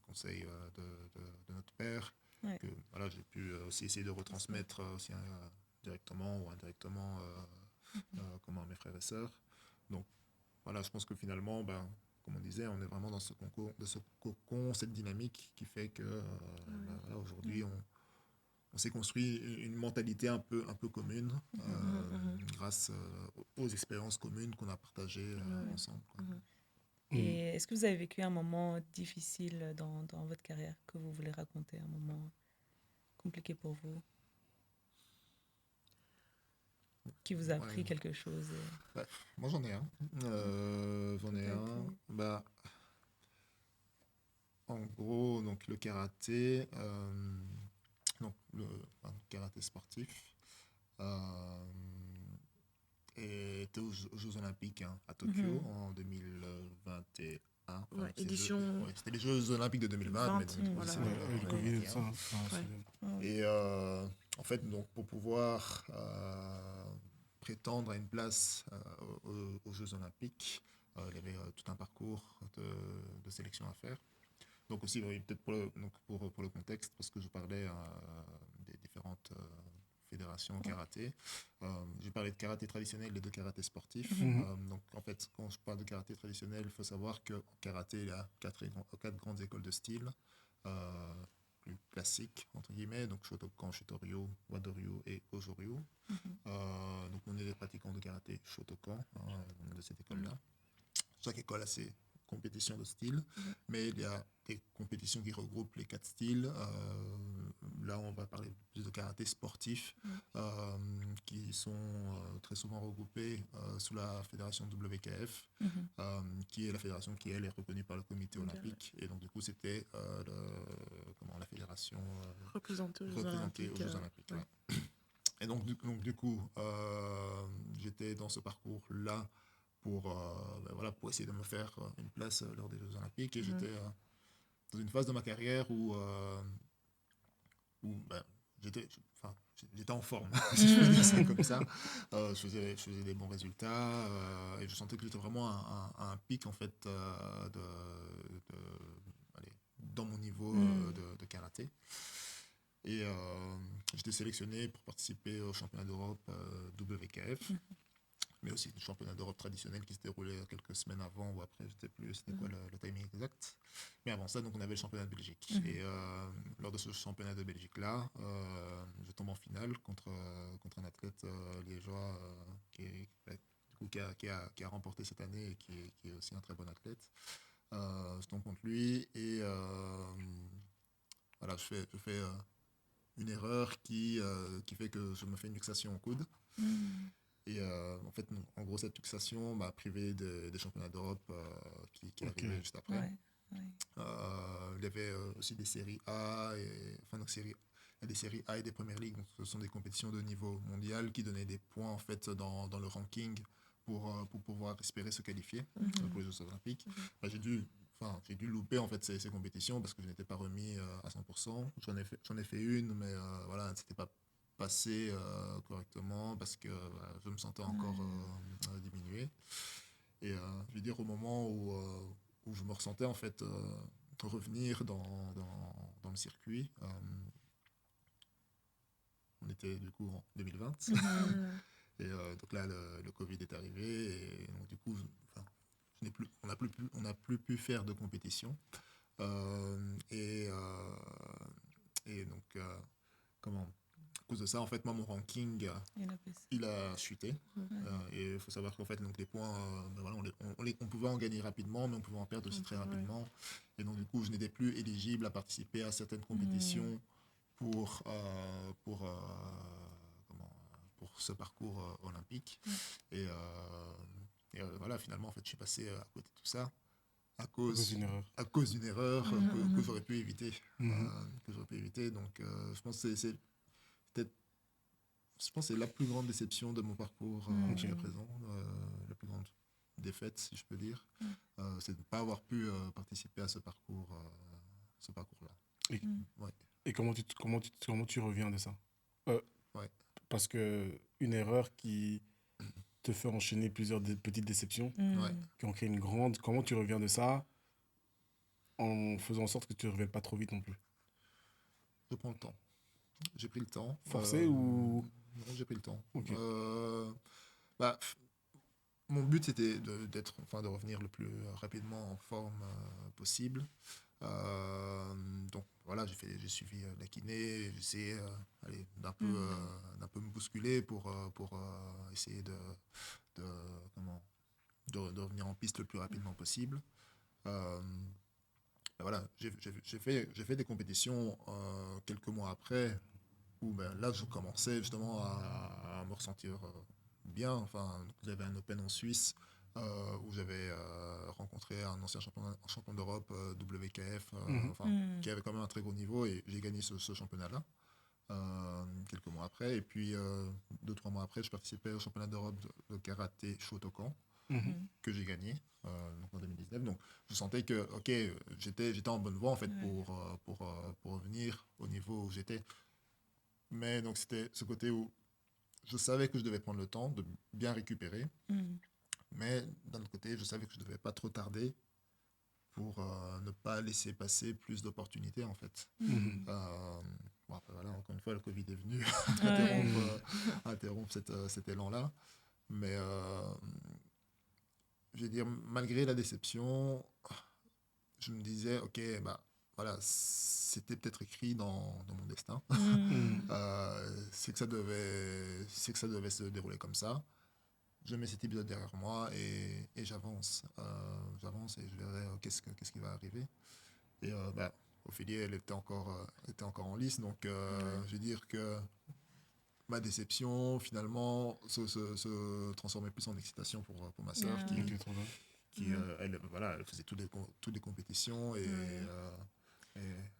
conseils de notre père. Que, voilà, j'ai pu aussi essayer de retransmettre aussi directement ou indirectement comment mes frères et sœurs. Donc, voilà, je pense que finalement, comme on disait, on est vraiment dans ce cocon, cette dynamique qui fait que voilà, aujourd'hui, on s'est construit une mentalité un peu commune grâce aux expériences communes qu'on a partagées ensemble. Quoi. Et est-ce que vous avez vécu un moment difficile dans votre carrière que vous voulez raconter, un moment compliqué pour vous, qui vous a appris quelque chose? Moi, j'en ai un. En gros, donc, le karaté... donc le karaté sportif était aux Jeux Olympiques à Tokyo en 2021. C'était les Jeux Olympiques de 2020, mais voilà. le Covid, et en fait, donc, pour pouvoir prétendre à une place aux Jeux Olympiques, il y avait tout un parcours de sélection à faire. Donc aussi, peut-être pour le contexte, parce que je parlais des différentes fédération en karaté. J'ai parlé de karaté traditionnel et de karaté sportif. Donc, en fait, quand je parle de karaté traditionnel, il faut savoir qu'en karaté, il y a quatre grandes écoles de style. Plus classiques, entre guillemets, donc Shotokan, Shitoryu, Wadoryu et Ojoryu. Donc, on est des pratiquants de karaté Shotokan, de cette école-là. Chaque école a ses compétitions de style, mais il y a des compétitions qui regroupent les 4 styles. Là, on va parler plus de karaté sportif, qui sont très souvent regroupés sous la fédération WKF, qui est la fédération qui, elle, est reconnue par le comité olympique. Et donc, du coup, c'était la fédération représentée aux Jeux Olympiques. Ouais. Et donc, du coup, j'étais dans ce parcours-là pour essayer de me faire une place lors des Jeux Olympiques. Et j'étais dans une phase de ma carrière où j'étais en forme, si je peux dire ça comme ça. Je faisais des bons résultats et je sentais que j'étais vraiment à un pic, en fait, dans mon niveau de karaté. Et j'étais sélectionné pour participer au championnat d'Europe WKF, mais aussi le championnat d'Europe traditionnel qui se déroulait quelques semaines avant ou après, je ne sais plus c'était quoi le timing exact. Mais avant ça, donc, on avait le championnat de Belgique. Et lors de ce championnat de Belgique-là, je tombe en finale contre un athlète liégeois qui a remporté cette année et qui est aussi un très bon athlète. Je tombe contre lui et je fais une erreur qui fait que je me fais une luxation au coude. Et en fait, en gros, cette luxation m'a privé des championnats d'Europe qui arrivaient juste après. Il y avait aussi des séries A, il y a des séries A et des premières ligues. Donc, ce sont des compétitions de niveau mondial qui donnaient des points, en fait, dans le ranking pour pouvoir espérer se qualifier pour les Jeux Olympiques. J'ai dû louper, en fait, ces compétitions parce que je n'étais pas remis à 100%. J'en ai fait une, mais c'était pas passé correctement parce que je me sentais encore diminué. Et je veux dire, au moment où je me ressentais, en fait, revenir dans le circuit, on était du coup en 2020. Et donc là, le Covid est arrivé. Et donc, du coup, on n'a plus pu faire de compétition. Et donc, à cause de ça, en fait, moi, mon ranking, il a chuté. Et il faut savoir qu'en fait, donc, les points, on pouvait en gagner rapidement, mais on pouvait en perdre aussi très rapidement. Et donc, du coup, je n'étais plus éligible à participer à certaines compétitions pour ce parcours olympique. Et finalement, en fait, je suis passé à côté de tout ça à cause d'une erreur que j'aurais pu éviter. Donc, je pense que c'est la plus grande déception de mon parcours jusqu'à présent, la plus grande défaite, si je peux dire, c'est de ne pas avoir pu participer à ce parcours-là. Et comment tu reviens de ça Parce que une erreur qui te fait enchaîner plusieurs petites déceptions qui ont créé une grande... Comment tu reviens de ça en faisant en sorte que tu ne reviennes pas trop vite non plus? Je prends le temps. J'ai pris le temps. Forcé ou... Non, j'ai pris le temps. Okay. Mon but, c'était de revenir le plus rapidement en forme possible. Donc voilà, j'ai suivi la kiné, j'ai essayé d'un peu me bousculer pour essayer de revenir en piste le plus rapidement possible. J'ai fait des compétitions quelques mois après où là je commençais justement à me ressentir bien. Enfin, j'avais un Open en Suisse où j'avais rencontré un ancien champion d'Europe WKF qui avait quand même un très gros niveau et j'ai gagné ce championnat-là quelques mois après. Et puis 2-3 mois après, je participais au championnat d'Europe de karaté Shotokan que j'ai gagné en 2019. Donc je sentais que j'étais en bonne voie en fait pour revenir au niveau où j'étais. Mais donc c'était ce côté où je savais que je devais prendre le temps de bien récupérer. Mais d'un autre côté, je savais que je ne devais pas trop tarder pour ne pas laisser passer plus d'opportunités en fait. Après, voilà, encore une fois, fois, le Covid est venu interrompre cet élan-là. Mais je veux dire, malgré la déception, je me disais, ok, bah voilà, c'était peut-être écrit dans mon destin. C'est que ça devait se dérouler comme ça. Je mets cet épisode derrière moi et j'avance. J'avance et je verrai qu'est-ce qui va arriver. Et bah, Ophélie, elle était encore en lice. Donc, je veux dire que ma déception, finalement, se transformait plus en excitation pour ma sœur qui elle faisait toutes les compétitions et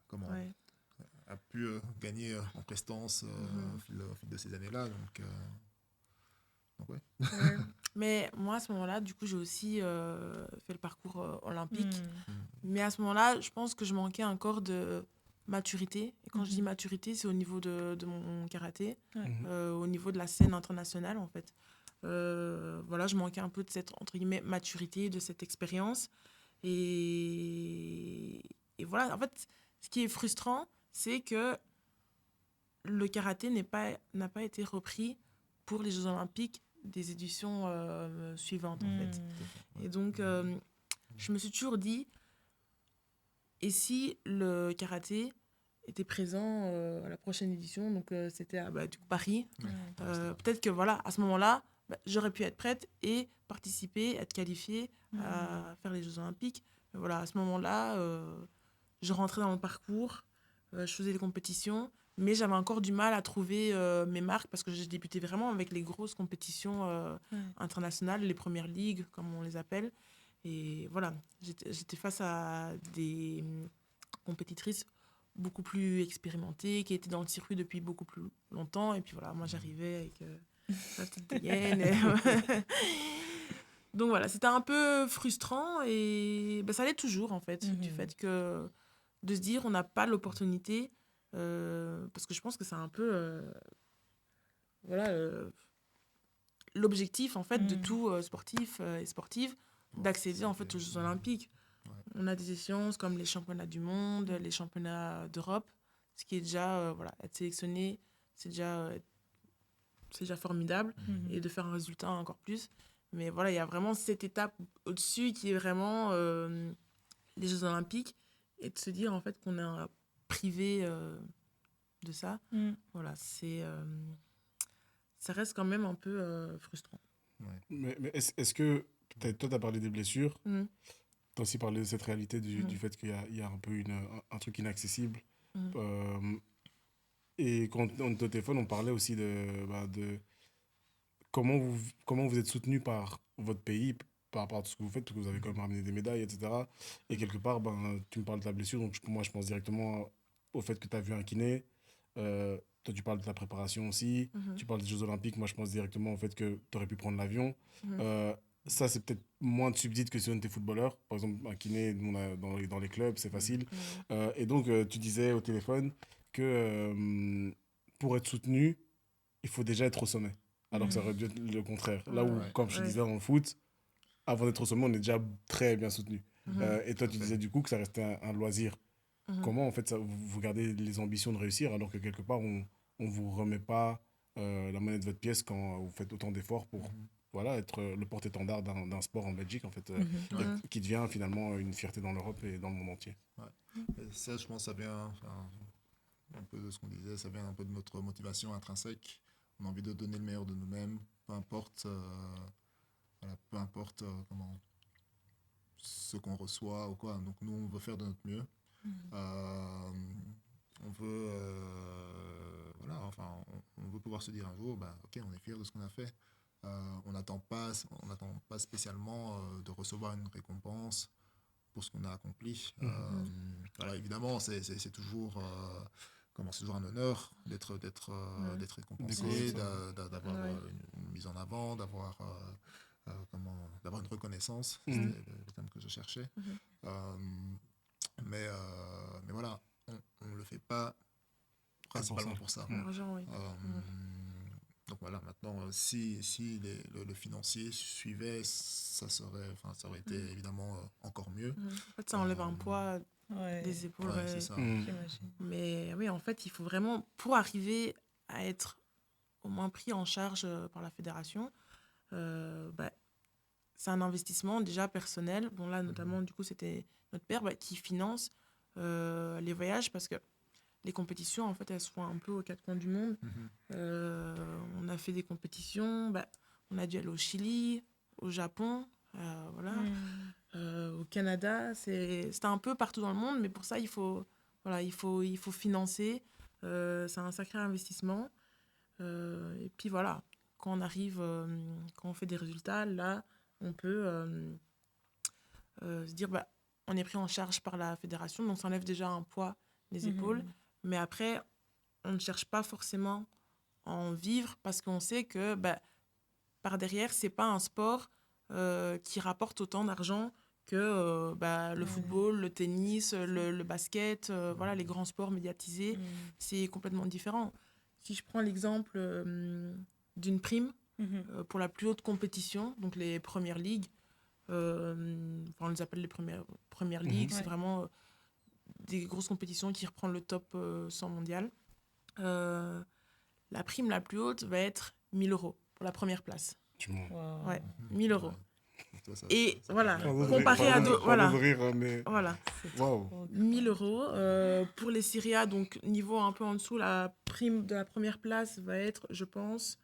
comment a pu gagner en prestance au fil de ces années-là. Donc ouais. Mais moi, à ce moment-là, du coup, j'ai aussi fait le parcours olympique. Mais à ce moment-là, je pense que je manquais encore de maturité. Et quand je dis maturité, c'est au niveau de mon karaté, au niveau de la scène internationale, en fait. Voilà, je manquais un peu de cette, entre guillemets, maturité, de cette expérience. Et voilà, en fait, ce qui est frustrant, c'est que le karaté n'a pas été repris pour les Jeux Olympiques des éditions suivantes, en fait. Et donc, je me suis toujours dit, et si le karaté était présent à la prochaine édition, donc c'était à du coup, Paris, peut-être que voilà, à ce moment-là, j'aurais pu être prête et participer, être qualifiée à faire les Jeux Olympiques. Mais voilà, à ce moment-là, je rentrais dans le parcours, je faisais des compétitions, mais j'avais encore du mal à trouver mes marques parce que j'ai débuté vraiment avec les grosses compétitions internationales, les premières ligues, comme on les appelle. Et voilà, j'étais face à des compétitrices beaucoup plus expérimentées, qui étaient dans le circuit depuis beaucoup plus longtemps. Et puis voilà, moi j'arrivais avec la petite dégaine. Donc voilà, c'était un peu frustrant et ça l'est toujours en fait, du fait que de se dire on n'a pas l'opportunité, parce que je pense que c'est un peu l'objectif en fait de tout sportif et sportive d'accéder en fait aux Jeux Olympiques. On a des échéances comme les championnats du monde, les championnats d'Europe, ce qui est déjà être sélectionné, c'est déjà formidable et de faire un résultat encore plus. Mais voilà, il y a vraiment cette étape au-dessus qui est vraiment les Jeux Olympiques et de se dire en fait qu'on est privé de ça. Voilà, ça reste quand même un peu frustrant. Mais est-ce que, toi, tu as parlé des blessures, tu as aussi parlé de cette réalité du fait qu'il y a un peu un truc inaccessible. Et quand on était au téléphone, on parlait aussi de comment vous êtes soutenu par votre pays par rapport à tout ce que vous faites, parce que vous avez quand même ramené des médailles, etc. Et quelque part, tu me parles de ta blessure, donc moi, je pense directement au fait que tu as vu un kiné. Toi, tu parles de ta préparation aussi. Tu parles des Jeux Olympiques. Moi, je pense directement au fait que tu aurais pu prendre l'avion. Ça, c'est peut-être moins de subtil que si on était footballeur. Par exemple, un kiné, dans les clubs, c'est facile. Et donc, tu disais au téléphone que pour être soutenu, il faut déjà être au sommet. Alors que ça aurait dû être le contraire. Là où, comme je te disais dans le foot, avant d'être au sommet, on est déjà très bien soutenu. Et toi, tu disais du coup que ça restait un loisir. Comment, en fait, vous gardez les ambitions de réussir alors que quelque part, on ne vous remet pas la monnaie de votre pièce quand vous faites autant d'efforts pour être le porte-étendard d'un sport en Belgique, en fait, qui devient finalement une fierté dans l'Europe et dans le monde entier. Ça, je pense, ça vient un peu de ce qu'on disait, ça vient un peu de notre motivation intrinsèque. On a envie de donner le meilleur de nous-mêmes, peu importe, ce qu'on reçoit ou quoi. Donc nous, on veut faire de notre mieux. On veut, on veut pouvoir se dire un jour, ok, on est fier de ce qu'on a fait. On n'attend pas spécialement de recevoir une récompense pour ce qu'on a accompli. Évidemment, c'est toujours c'est toujours un honneur d'être récompensé, d'avoir une mise en avant, d'avoir une reconnaissance, c'était le terme que je cherchais. Mais voilà, on ne le fait pas principalement pour ça. Donc voilà, maintenant, si le financier suivait, ça aurait été évidemment encore mieux. En fait, ça enlève un poids Des épaules, c'est ça. J'imagine. Mais oui, en fait, il faut vraiment, pour arriver à être au moins pris en charge par la fédération, c'est un investissement déjà personnel. Bon, là, notamment, du coup, c'était notre père qui finance les voyages parce que les compétitions, en fait, elles se font un peu aux quatre coins du monde. On a fait des compétitions, on a dû aller au Chili, au Japon, voilà, au Canada. C'était un peu partout dans le monde, mais pour ça, il faut financer. C'est un sacré investissement. Et puis voilà, quand on arrive, quand on fait des résultats, là, on peut se dire, on est pris en charge par la fédération, donc ça enlève déjà un poids des épaules. Mais après, on ne cherche pas forcément à en vivre parce qu'on sait que par derrière, c'est pas un sport qui rapporte autant d'argent que le football, le tennis, le basket, voilà, les grands sports médiatisés. C'est complètement différent. Si je prends l'exemple d'une prime pour la plus haute compétition, donc les premières ligues, on les appelle les premières ligues, c'est vraiment des grosses compétitions qui reprennent le top 100 mondial. La prime la plus haute va être 1 000 € pour la première place. Wow. Ouais, 1 000 €. Et ça voilà, comparé à d'autres. Voilà. Voilà. 1 000 €. Pour les Serie A, donc niveau un peu en dessous, la prime de la première place va être, je pense,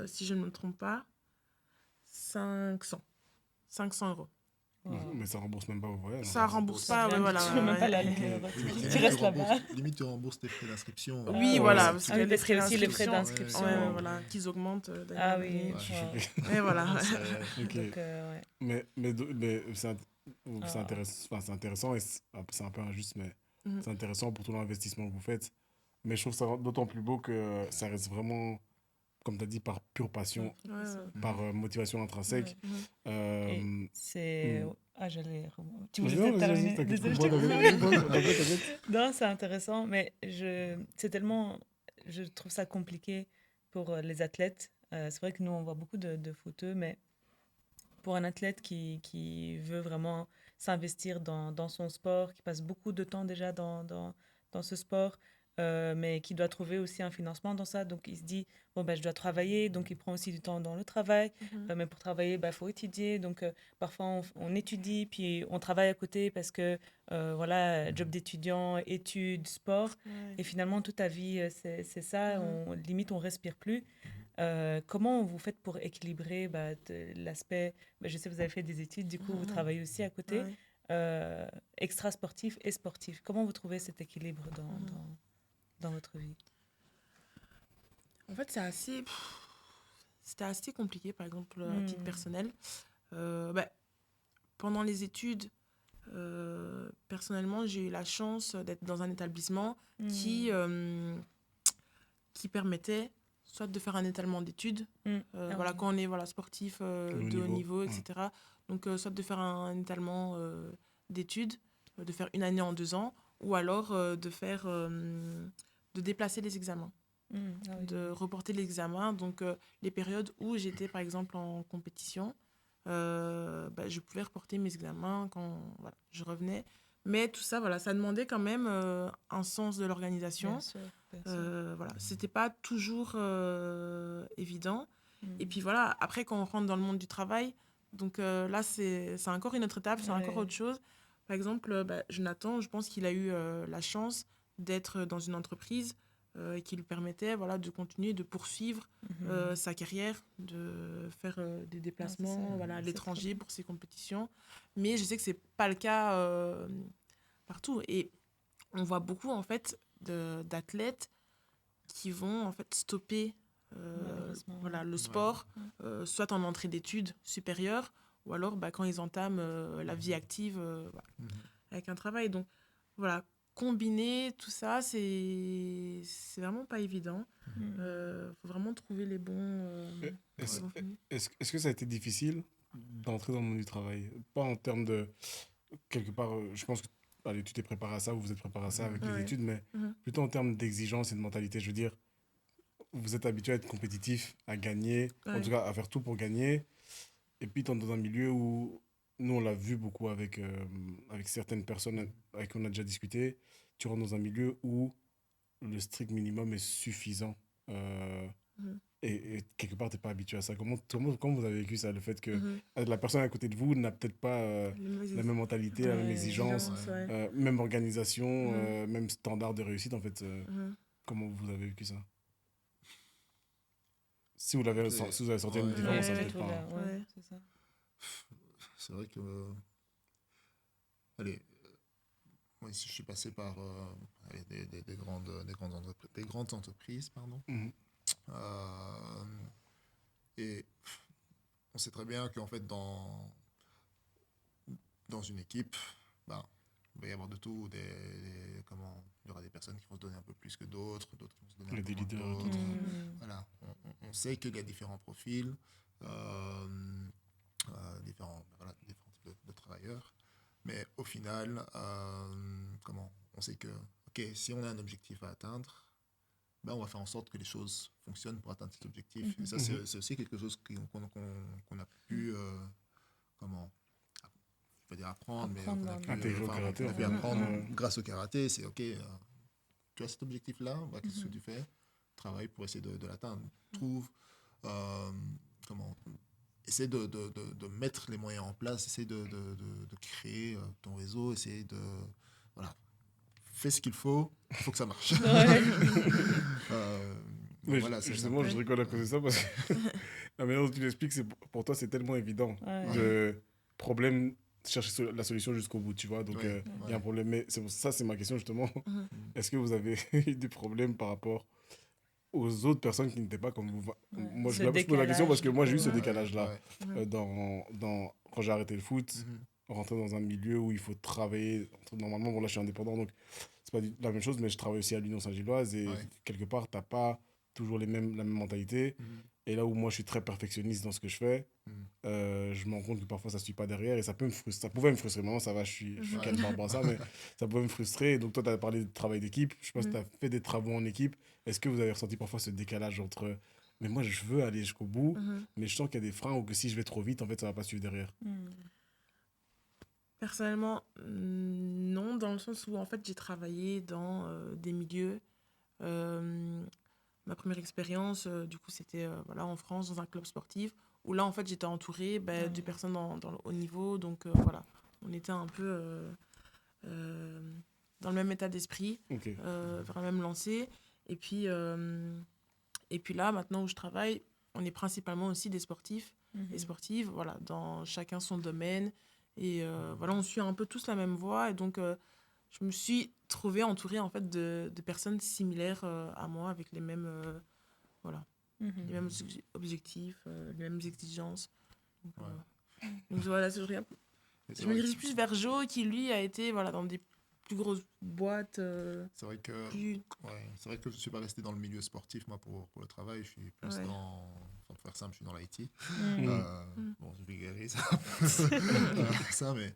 si je ne me trompe pas, 500 €. Mais ça rembourse même pas vos voyages. Ça rembourse pas, voilà. Tu peux même pas l'aller. Tu restes là-bas. Limite, tu rembourses tes frais d'inscription. Oui, voilà. Parce que les frais aussi, les frais d'inscription. Voilà, qu'ils augmentent. Ah oui. Et voilà. Mais c'est intéressant et c'est un peu injuste, mais c'est intéressant pour tout l'investissement que vous faites. Mais je trouve ça d'autant plus beau que ça reste vraiment, comme tu as dit, par pure passion, par motivation intrinsèque. C'est... j'allais... Tu voulais terminer? Non, c'est intéressant, mais c'est tellement... Je trouve ça compliqué pour les athlètes. C'est vrai que nous, on voit beaucoup de footeux, mais pour un athlète qui veut vraiment s'investir dans son sport, qui passe beaucoup de temps déjà dans ce sport, mais qui doit trouver aussi un financement dans ça. Donc, il se dit, je dois travailler, donc il prend aussi du temps dans le travail. Mais pour travailler, faut étudier. Donc, parfois, on étudie, puis on travaille à côté parce que, job d'étudiant, études, sport. Et finalement, toute ta vie, c'est ça. Limite, on respire plus. Comment vous faites pour équilibrer l'aspect... je sais que vous avez fait des études, du coup, vous travaillez aussi à côté. Extra-sportif et sportif. Comment vous trouvez cet équilibre dans votre vie? En fait, c'était assez compliqué, par exemple, à titre personnel. Pendant les études, personnellement, j'ai eu la chance d'être dans un établissement qui permettait soit de faire un étalement d'études, quand on est sportif de haut niveau, etc. Donc, soit de faire un étalement d'études, de faire une année en 2 ans, ou alors de déplacer les examens, de reporter l'examen. Donc, les périodes où j'étais, par exemple, en compétition, je pouvais reporter mes examens quand je revenais. Mais tout ça, ça demandait quand même un sens de l'organisation. Bien sûr. C'était pas toujours évident. Et puis après, quand on rentre dans le monde du travail, donc là, c'est encore une autre étape, c'est encore autre chose. Par exemple, Jonathan, je pense qu'il a eu la chance d'être dans une entreprise qui lui permettait de continuer, de poursuivre sa carrière, de faire des déplacements à l'étranger pour ses compétitions. Mais je sais que c'est pas le cas partout. Et on voit beaucoup, en fait, d'athlètes qui vont, en fait, stopper le sport, soit en entrée d'études supérieures, ou alors quand ils entament la vie active avec un travail. Donc, combiner tout ça, c'est vraiment pas évident. Faut vraiment trouver les bons... Est-ce que ça a été difficile d'entrer dans le monde du travail? Pas en termes de... Quelque part, je pense que tu t'es préparé à ça, ou vous êtes préparé à ça avec les études, mais plutôt en termes d'exigence et de mentalité. Je veux dire, vous êtes habitué à être compétitif, à gagner, en tout cas à faire tout pour gagner. Et puis, tu es dans un milieu où nous, on l'a vu beaucoup avec certaines personnes avec qui on a déjà discuté. Tu rentres dans un milieu où le strict minimum est suffisant. Et quelque part, tu n'es pas habitué à ça. Comment vous avez vécu ça, le fait que la personne à côté de vous n'a peut-être pas la même mentalité, la même exigence, même organisation, même standard de réussite, en fait. Comment vous avez vécu ça? Si vous avez senti une différence, ça peut-être pas. C'est ça. C'est vrai que... allez, moi ici, je suis passé par des grandes entreprises, pardon. Et on sait très bien qu'en fait, dans une équipe, il va y avoir de tout. Il y aura des personnes qui vont se donner un peu plus que d'autres qui vont se donner un peu moins que d'autres. Voilà. On sait qu'il y a différents profils, différents types de travailleurs. Mais au final, on sait que si on a un objectif à atteindre, on va faire en sorte que les choses fonctionnent pour atteindre cet objectif. Et ça, c'est aussi quelque chose qu'on a pu je vais dire apprendre, mais on a pu apprendre grâce au karaté. C'est tu as cet objectif-là, qu'est-ce que tu fais? Travaille pour essayer de l'atteindre. Essaie de mettre les moyens en place, essaie de créer ton réseau, essaie de... Voilà. Fais ce qu'il faut que ça marche. Mais voilà, justement, je rigole à cause de ça parce que la manière dont tu l'expliques, pour toi, c'est tellement évident. Le problème, chercher la solution jusqu'au bout, tu vois. Donc, il y a un problème. Mais c'est ma question, justement. Est-ce que vous avez eu des problèmes par rapport aux autres personnes qui n'étaient pas comme vous? Moi, je pose la question parce que moi, j'ai eu ce décalage-là. Quand j'ai arrêté le foot, rentrer dans un milieu où il faut travailler. Normalement, là, je suis indépendant, donc c'est pas la même chose, mais je travaille aussi à l'Union Saint-Gilloise et quelque part, t'as pas toujours la même mentalité. Et là où moi, je suis très perfectionniste dans ce que je fais, je me rends compte que parfois, ça ne suit pas derrière et ça peut me frustrer. Ça pouvait me frustrer. Maintenant, ça va, je suis calme par rapport à ça, mais ça pouvait me frustrer. Et donc, toi, tu as parlé de travail d'équipe. Je pense que tu as fait des travaux en équipe. Est-ce que vous avez ressenti parfois ce décalage entre mais moi, je veux aller jusqu'au bout, mais je sens qu'il y a des freins ou que si je vais trop vite, en fait, ça ne va pas suivre derrière? Personnellement, non, dans le sens où en fait j'ai travaillé dans des milieux. Ma première expérience, du coup, c'était en France, dans un club sportif, où là, en fait, j'étais entourée de personnes dans le haut niveau. Donc, voilà, on était un peu dans le même état d'esprit, vers la même lancée. Et puis là, maintenant où je travaille, on est principalement aussi des sportifs et sportives, voilà, dans chacun son domaine. Et on suit un peu tous la même voie. Et donc, je me suis trouvée entourée en fait de personnes similaires à moi, avec les mêmes, les mêmes objectifs, les mêmes exigences. Donc voilà, je me dirige plus vers Joe, qui lui a été dans des plus grosses boîtes. C'est vrai que je ne suis pas resté dans le milieu sportif, moi, pour le travail. Je suis plus pour faire simple, je suis dans l'IT. Bon, je vulgarise ça, mais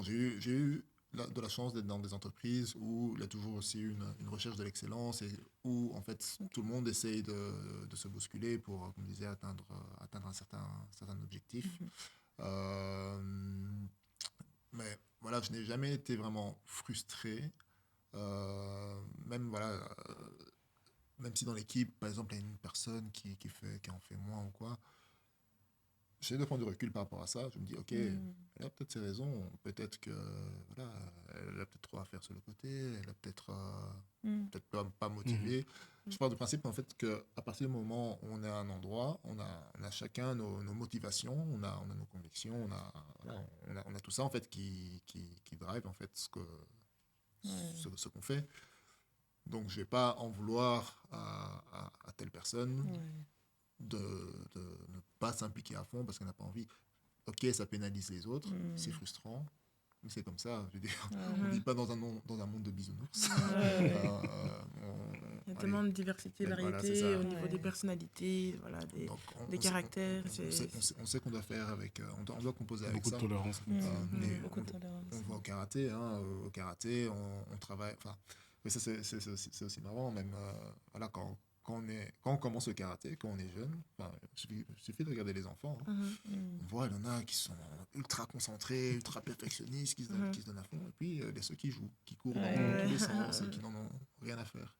j'ai eu de la chance d'être dans des entreprises où il y a toujours aussi une recherche de l'excellence et où, en fait, tout le monde essaye de se bousculer pour, comme je disais, atteindre un certain objectif. Mais voilà, je n'ai jamais été vraiment frustré. Même si dans l'équipe, par exemple, il y a une personne qui en fait moins ou quoi, j'essaie de prendre du recul par rapport à ça. Je me dis, elle a peut-être ses raisons. Peut-être que elle a peut-être trop à faire sur le côté. Elle a peut-être pas motivée. Je pars du principe en fait qu'à partir du moment où on est à un endroit, on a chacun nos motivations, on a nos convictions, on a tout ça en fait qui drive en fait ce qu'on fait. Donc je vais pas en vouloir à telle personne de ne pas s'impliquer à fond parce qu'elle n'a pas envie. Ok, ça pénalise les autres, c'est frustrant. Mais c'est comme ça, je veux dire. On ne vit pas dans un monde de bisounours. Il y a tellement de diversité, variété au niveau des personnalités, des caractères. On sait qu'on doit faire avec, on doit composer avec ça. Beaucoup de tolérance. Beaucoup de tolérance. On voit au karaté, on travaille. Mais ça c'est aussi marrant, même quand quand on commence le karaté, quand on est jeune, il suffit de regarder les enfants. Hein. On voit, il y en a qui sont ultra concentrés, ultra perfectionnistes, qui se donnent à fond. Et puis, il y a ceux qui jouent, qui courent dans tous les sens et qui n'en ont rien à faire.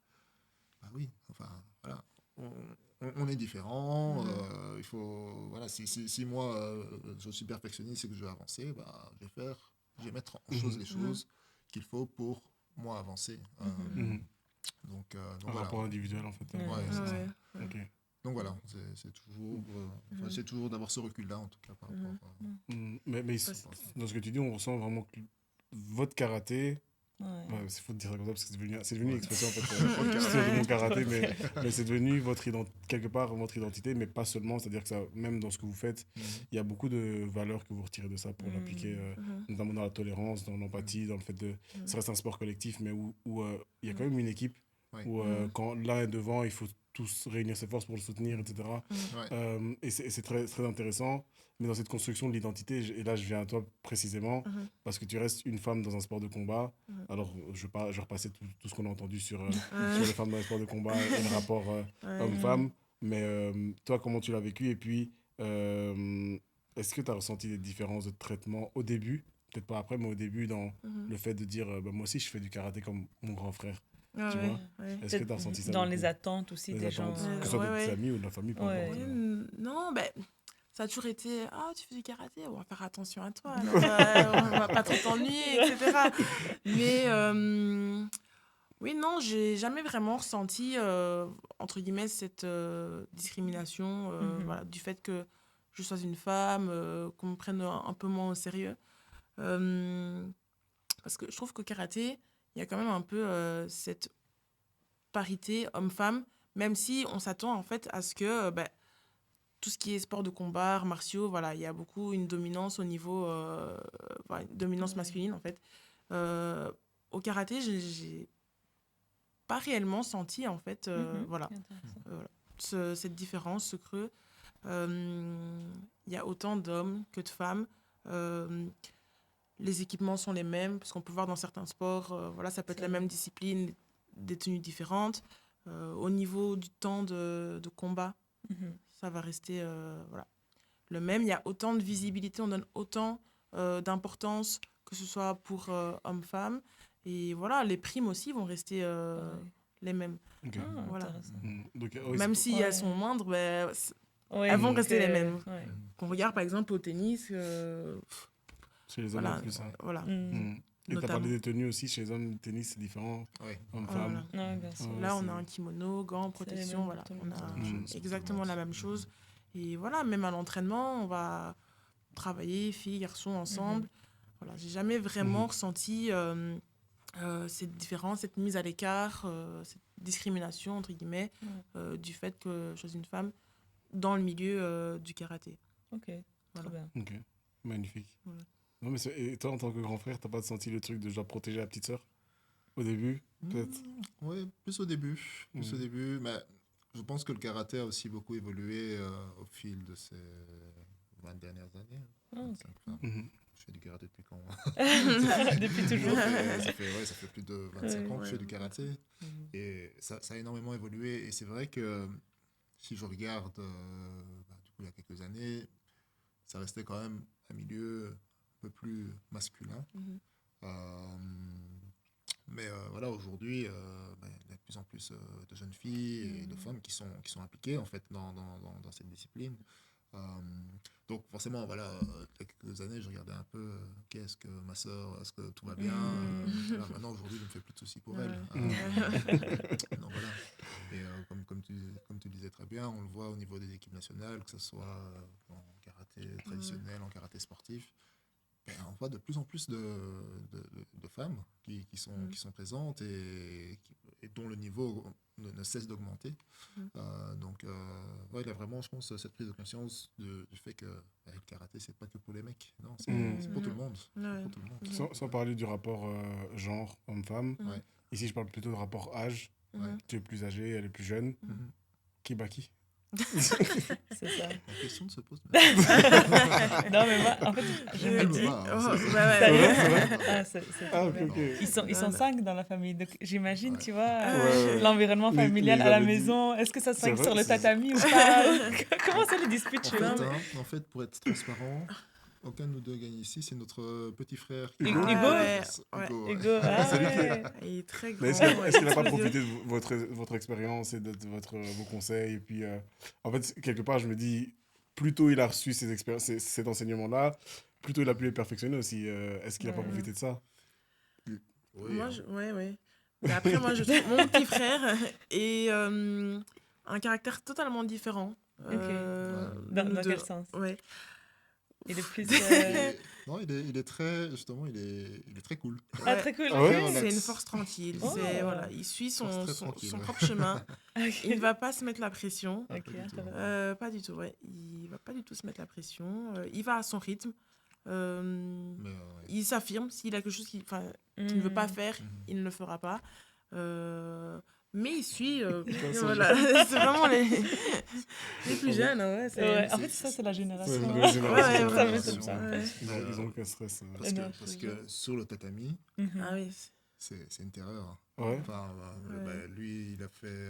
Oui, enfin, voilà. On est différents. Il faut, voilà, si moi, je suis perfectionniste et que je veux avancer, je vais mettre en chose les choses qu'il faut pour moi avancer. Donc un voilà. rapport individuel, en fait. Okay. Donc voilà, c'est toujours d'avoir ce recul-là, en tout cas. Par rapport à... Mais dans ce que tu dis, on ressent vraiment que votre karaté... c'est faux de dire ça comme ça parce que c'est devenu une expression en fait de mon karaté, mais c'est devenu quelque part votre identité, mais pas seulement, c'est-à-dire que ça, même dans ce que vous faites, il y a beaucoup de valeurs que vous retirez de ça pour l'appliquer, notamment dans la tolérance, dans l'empathie, dans le fait de... Ça reste un sport collectif, mais où il y a quand même une équipe, où quand l'un est devant, il faut tous réunir ses forces pour le soutenir, etc. Et c'est très, très intéressant. Mais dans cette construction de l'identité, et là je viens à toi précisément, parce que tu restes une femme dans un sport de combat. Alors je vais repasser tout ce qu'on a entendu sur les femmes dans les sports de combat et le rapport homme-femme. Mais toi, comment tu l'as vécu? Et puis, est-ce que tu as ressenti des différences de traitement au début? Peut-être pas après, mais au début, dans le fait de dire moi aussi je fais du karaté comme mon grand frère. Tu vois? Est-ce que tu as ressenti ça? Dans les attentes aussi des gens. Que ce soit de tes amis ou de la famille, par exemple. Non, ça a toujours été tu fais du karaté, on va faire attention à toi, alors, on va pas trop t'ennuyer, etc. Mais oui, non, j'ai jamais vraiment ressenti entre guillemets cette discrimination voilà, du fait que je sois une femme, qu'on me prenne un peu moins au sérieux, parce que je trouve qu'au karaté il y a quand même un peu cette parité homme-femme, même si on s'attend en fait à ce que tout ce qui est sport de combat, arts martiaux, voilà, il y a beaucoup une dominance au niveau... une dominance masculine, en fait. Au karaté, j'ai pas réellement senti, en fait, voilà, cette différence, ce creux. Il y a autant d'hommes que de femmes. Les équipements sont les mêmes, parce qu'on peut voir dans certains sports, voilà, ça peut être la même discipline, des tenues différentes. Au niveau du temps de combat, ça va rester le même. Il y a autant de visibilité, on donne autant d'importance, que ce soit pour hommes-femmes. Et voilà, les primes aussi vont rester les mêmes. Okay. Voilà. Donc, même si elles sont moindres, elles vont rester les mêmes. Qu'on regarde par exemple au tennis. Chez les hommes, plus ça. Voilà. Et tu as parlé des tenues aussi, chez les hommes, le tennis, c'est différent. Hommes-femmes. Là, on a un kimono, gants, protection, voilà. On a exactement la même chose. Et voilà, même à l'entraînement, on va travailler, filles, garçons, ensemble. Voilà, j'ai jamais vraiment ressenti cette différence, cette mise à l'écart, cette discrimination, entre guillemets, du fait que je suis une femme dans le milieu du karaté. Ok, voilà. Très bien. Ok, magnifique. Voilà. Non, mais et toi, en tant que grand frère, t'as pas senti le truc de je dois protéger la petite sœur au début, peut-être? Oui, plus au début. Au début, mais je pense que le karaté a aussi beaucoup évolué au fil de ces 20 dernières années. Je fais du karaté depuis quand? Depuis toujours. Ça fait plus de 25 ans que je fais du karaté. Et ça a énormément évolué. Et c'est vrai que si je regarde, du coup, il y a quelques années, ça restait quand même un milieu peu plus masculin. Mais voilà, aujourd'hui, il y a de plus en plus de jeunes filles et de femmes qui sont impliquées en fait dans cette discipline. Donc forcément, voilà, il y a quelques années, je regardais un peu est-ce que ma sœur, est-ce que tout va bien. Là, maintenant, aujourd'hui, je ne me fais plus de soucis pour elle. Donc voilà. Et comme tu disais très bien, on le voit au niveau des équipes nationales, que ce soit en karaté traditionnel, en karaté sportif. On voit de plus en plus de femmes qui sont présentes et dont le niveau ne cesse d'augmenter. Donc, il y a vraiment, je pense, cette prise de conscience du fait que le karaté, c'est pas que pour les mecs. Non, c'est pour tout le monde. Pour tout le monde. Sans parler du rapport genre homme-femme, ici, je parle plutôt de rapport âge. Tu es plus âgé, elle est plus jeune. Qui bat qui? C'est ça. La question ne se pose pas. Non, mais moi, en fait, je me dis... Ils sont 5 dans la famille, donc j'imagine, tu vois, l'environnement familial à la maison. Est-ce que ça se règle sur le tatami ou pas? Comment ça les dispute chez vous? En fait, pour être transparent, aucun de nous deux gagne ici, c'est notre petit frère. Hugo. Hugo. Il est très grand. Est-ce qu'il n'a pas profité de votre expérience et de vos conseils? Et puis, en fait, quelque part, je me dis, plus tôt il a reçu cet enseignement-là, plus tôt il a pu les perfectionner aussi. Est-ce qu'il n'a pas profité de ça? Oui. Oui. Mais après, moi, je trouve mon petit frère est un caractère totalement différent. Dans quel sens? Ouais. Il est plus... Non, il est très... Justement, il est très cool. Ah, très cool. C'est une force tranquille. Voilà, il suit son propre chemin. Il ne va pas se mettre la pression. Pas du tout, ouais. Il ne va pas du tout se mettre la pression. Il va à son rythme. Il s'affirme. S'il a quelque chose qu'il ne veut pas faire, il ne le fera pas. Mais il suit. Voilà. C'est vraiment les plus jeunes. En fait, ça, c'est la génération. Ils ont aucun stress. Parce que sur le tatami, c'est une terreur. Lui, il a fait...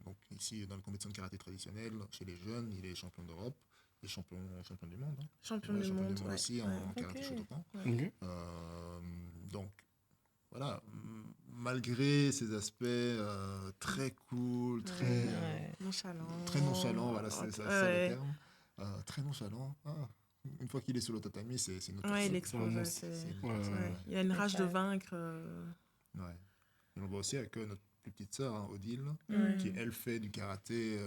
donc ici, dans la compétition de karaté traditionnelle, chez les jeunes, il est champion d'Europe. Et champion du monde. Champion du monde aussi en karaté Shotokan. Donc, voilà, malgré ces aspects très cool, très nonchalant, voilà, c'est ça le terme. Très nonchalant. Une fois qu'il est sur le tatami, c'est une autre il explose. Il a une rage de vaincre. Et on voit aussi avec notre plus petite sœur, Odile, qui elle fait du karaté.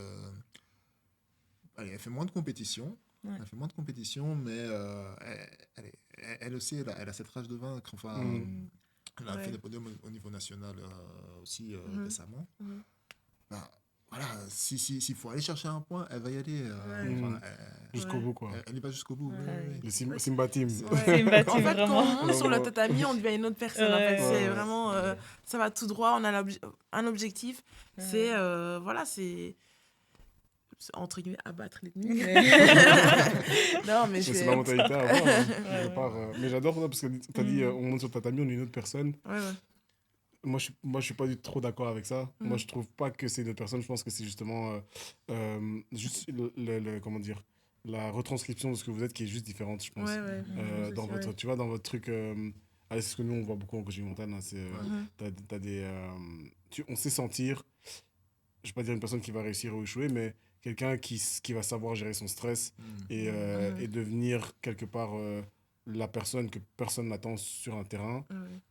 Elle fait moins de compétition. Elle fait moins de compétition, mais elle aussi, elle a cette rage de vaincre. Elle a fait des podiums au niveau national aussi récemment. Voilà, s'il faut aller chercher un point, elle va y aller. Jusqu'au bout, quoi. Elle y va jusqu'au bout. Le Simba Team. En fait, quand on monte sur le tatami, on devient une autre personne. En fait, c'est vraiment... ça va tout droit, on a un objectif. C'est... c'est entre guillemets abattre l'ennemi. Non, mais c'est la mentalité à avoir. Mais j'adore ça parce que tu as dit on monte sur le tatami, on est une autre personne. Moi, je suis pas trop d'accord avec ça. Moi, je trouve pas que c'est une autre personne. Je pense que c'est justement juste comment dire, la retranscription de ce que vous êtes qui est juste différente, je pense. Dans votre, tu vois, dans votre truc. C'est ce que nous on voit beaucoup en coaching mental. T'as des, on sait sentir. Je vais pas dire une personne qui va réussir ou échouer, mais quelqu'un qui va savoir gérer son stress et devenir quelque part la personne que personne n'attend sur un terrain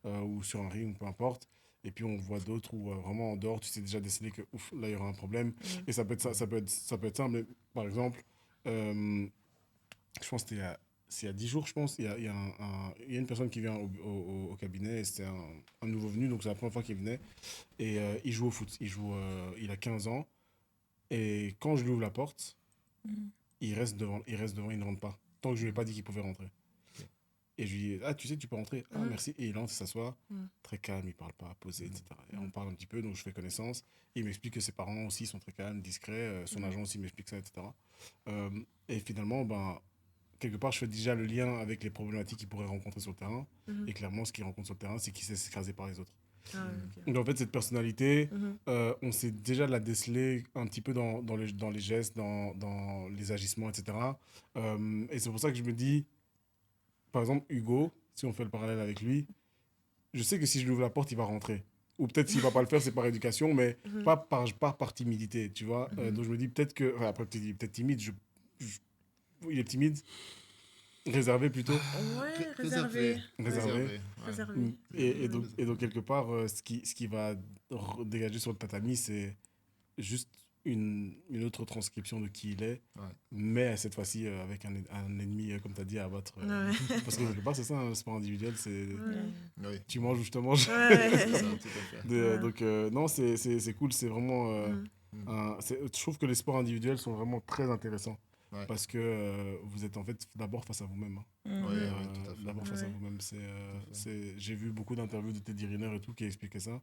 ou sur un ring, peu importe. Et puis on voit d'autres où vraiment en dehors, tu sais déjà déceler que ouf, là il y aura un problème. Et ça peut être ça peut être simple. Mais, par exemple, je pense que c'est il y a 10 jours, je pense, il y a une personne qui vient au cabinet, et c'était un nouveau venu, donc c'est la première fois qu'il venait. Et il joue au foot. Il a 15 ans. Et quand je lui ouvre la porte, il reste devant, il ne rentre pas. Tant que je lui ai pas dit qu'il pouvait rentrer. Et je lui dis, tu sais, tu peux rentrer. Ah, merci. Et il entre, il s'assoit, très calme, il parle pas, posé, etc. Et on parle un petit peu, donc je fais connaissance. Il m'explique que ses parents aussi sont très calmes, discrets. Son agent aussi m'explique ça, etc. Et finalement, quelque part, je fais déjà le lien avec les problématiques qu'il pourrait rencontrer sur le terrain. Et clairement, ce qu'il rencontre sur le terrain, c'est qu'il s'est écrasé par les autres. Donc en fait, cette personnalité, on sait déjà la déceler un petit peu dans les gestes, dans les agissements, etc. Et c'est pour ça que je me dis, par exemple, Hugo, si on fait le parallèle avec lui, je sais que si je lui ouvre la porte, il va rentrer. Ou peut-être s'il ne va pas le faire, c'est par éducation, mais pas par timidité, tu vois. Donc je me dis peut-être que... Après, peut-être timide, il est timide. Réservé plutôt. Réservé. Et donc quelque part, ce qui va dégager sur le tatami, c'est juste une autre transcription de qui il est, mais cette fois-ci avec un ennemi, comme tu as dit, à abattre. Parce que quelque part, c'est ça, un sport individuel, c'est tu manges ou je te mange. C'est ça, tout à fait. Donc non, c'est cool, c'est vraiment... je trouve que les sports individuels sont vraiment très intéressants. Parce que vous êtes en fait d'abord face à vous-même. D'abord face à vous-même. J'ai vu beaucoup d'interviews de Teddy Riner et tout qui expliquaient ça.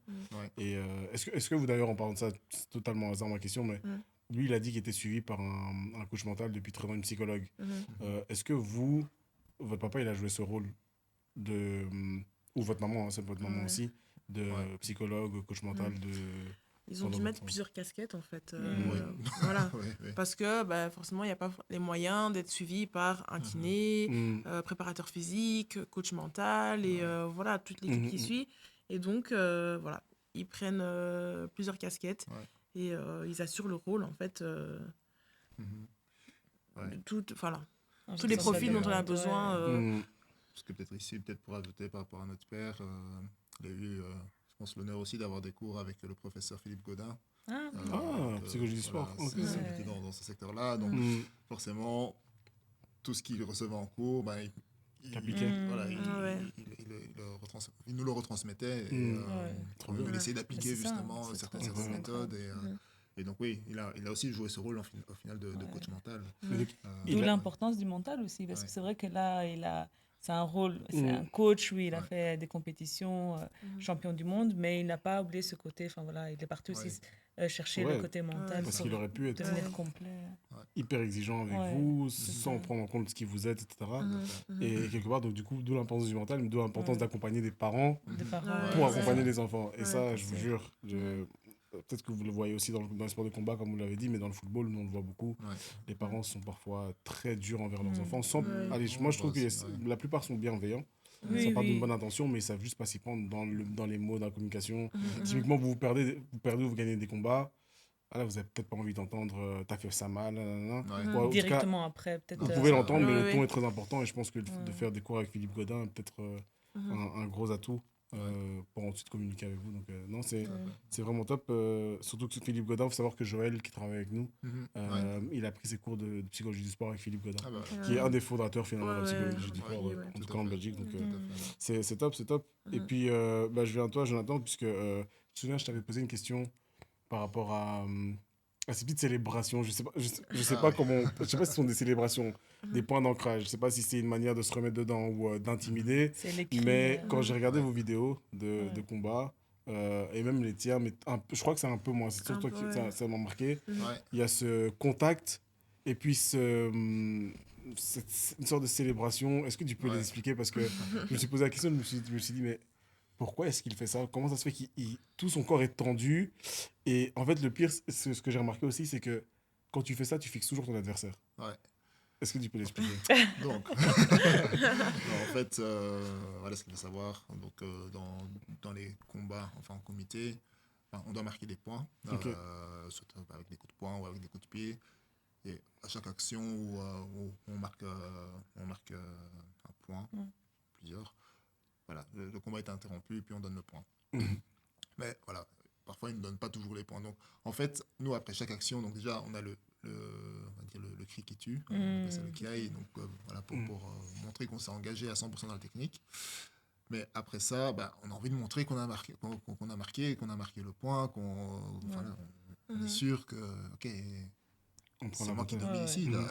Et est-ce que vous, d'ailleurs, en parlant de ça, c'est totalement hasard ma question, mais lui, il a dit qu'il était suivi par un coach mental depuis très longtemps, une psychologue. Est-ce que vous, votre papa, il a joué ce rôle de... ou votre maman, c'est votre maman aussi, de psychologue, coach mental, Ils ont dû mettre plusieurs casquettes, en fait. Voilà. Parce que forcément, il n'y a pas les moyens d'être suivi par un kiné, préparateur physique, coach mental, et voilà, toute l'équipe qui suit. Et donc, voilà, ils prennent plusieurs casquettes et ils assurent le rôle, en fait, voilà, tous les profils dont on a besoin. Parce que peut-être ici, peut-être pour ajouter par rapport à notre père, il a eu... je pense l'honneur aussi d'avoir des cours avec le professeur Philippe Godin. Psychologie du sport. C'est dans ce secteur-là. Donc, forcément, tout ce qu'il recevait en cours, il nous le retransmettait. Et, il essayait d'appliquer justement certaines méthodes. Et donc, oui, il a aussi joué ce rôle au final de coach mental. D'où l'importance du mental aussi, parce que c'est vrai que là, c'est un rôle, c'est un coach, oui, il a fait des compétitions, champion du monde, mais il n'a pas oublié ce côté, enfin voilà, il est parti aussi chercher le côté mental parce qu'il aurait pu être devenir complet. Hyper exigeant avec vous, sans prendre en compte ce qui vous êtes, etc. Et quelque part, donc du coup, d'où l'importance du mental, mais d'où l'importance d'accompagner des parents pour accompagner les enfants. Et ça, je vous jure, peut-être que vous le voyez aussi dans les sports de combat, comme vous l'avez dit, mais dans le football, nous on le voit beaucoup. Les parents sont parfois très durs envers leurs enfants. Allez, moi, je trouve que la plupart sont bienveillants. Ça part d'une bonne intention, mais ils savent juste pas s'y prendre dans les mots, dans la communication. Typiquement, vous perdez ou vous gagnez des combats. Là, vous n'avez peut-être pas envie d'entendre t'as fait ça mal. Directement après, peut-être. Vous pouvez l'entendre, mais le ton est très important. Et je pense que de faire des cours avec Philippe Godin est peut-être un gros atout pour ensuite communiquer avec vous. Donc, non, c'est vraiment top. Surtout que Philippe Godin, il faut savoir que Joël, qui travaille avec nous, il a pris ses cours de psychologie du sport avec Philippe Godin, qui est un des fondateurs finalement de la psychologie du sport, en tout cas en Belgique. Donc, c'est top, c'est top. Et puis, je viens à toi, Jonathan, puisque tu te souviens, je t'avais posé une question par rapport à ces petites célébrations. Je sais pas comment, je sais pas si ce sont des célébrations, des points d'ancrage. Je sais pas si c'est une manière de se remettre dedans ou d'intimider. Mais quand j'ai regardé vos vidéos de combat, et même les tiens, mais je crois que c'est un peu moins. C'est surtout toi qui ça m'a marqué. Il y a ce contact et puis une sorte de célébration. Est-ce que tu peux les expliquer? Parce que je me suis posé la question, je me suis dit, mais pourquoi est-ce qu'il fait ça? Comment ça se fait tout son corps est tendu? Et en fait, le pire, ce que j'ai remarqué aussi, c'est que quand tu fais ça, tu fixes toujours ton adversaire. Est-ce que tu peux l'expliquer? Donc, en fait, voilà ce qu'il faut savoir. Donc, dans les combats, enfin en comité, on doit marquer des points, soit avec des coups de poing ou avec des coups de pied. Et à chaque action où on marque un point, plusieurs, voilà, le combat est interrompu, puis on donne le point. Mais voilà, parfois ils ne donnent pas toujours les points. Donc, en fait, nous, après chaque action, donc déjà, on a le cri qui tue, c'est le kiai, donc voilà, pour montrer qu'on s'est engagé à 100% dans la technique. Mais après ça, on a envie de montrer qu'on a marqué le point, on est sûr que, ok, c'est moi qui domine ici. Là.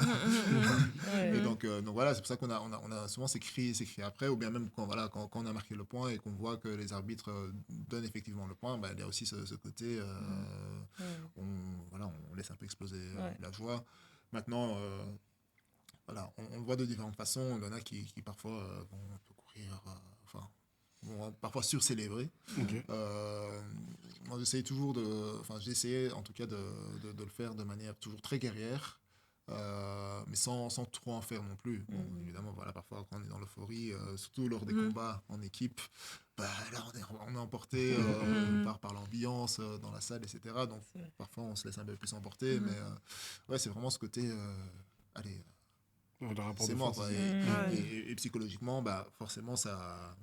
Et donc voilà, c'est pour ça qu'on a souvent ces cris après, ou bien même quand on a marqué le point et qu'on voit que les arbitres donnent effectivement le point, il y a aussi ce côté, on laisse un peu exploser la joie. Maintenant, on le voit de différentes façons. Il y en a qui parfois vont un peu courir, vont parfois surcélébrer. Moi, j'essayais en tout cas de le faire de manière toujours très guerrière, mais sans trop en faire non plus. Bon, évidemment, voilà, parfois quand on est dans l'euphorie, surtout lors des combats en équipe, là on est emporté par l'ambiance dans la salle, etc. Donc parfois on se laisse un peu plus emporter, mais c'est vraiment ce côté, c'est mort. Et psychologiquement, forcément ça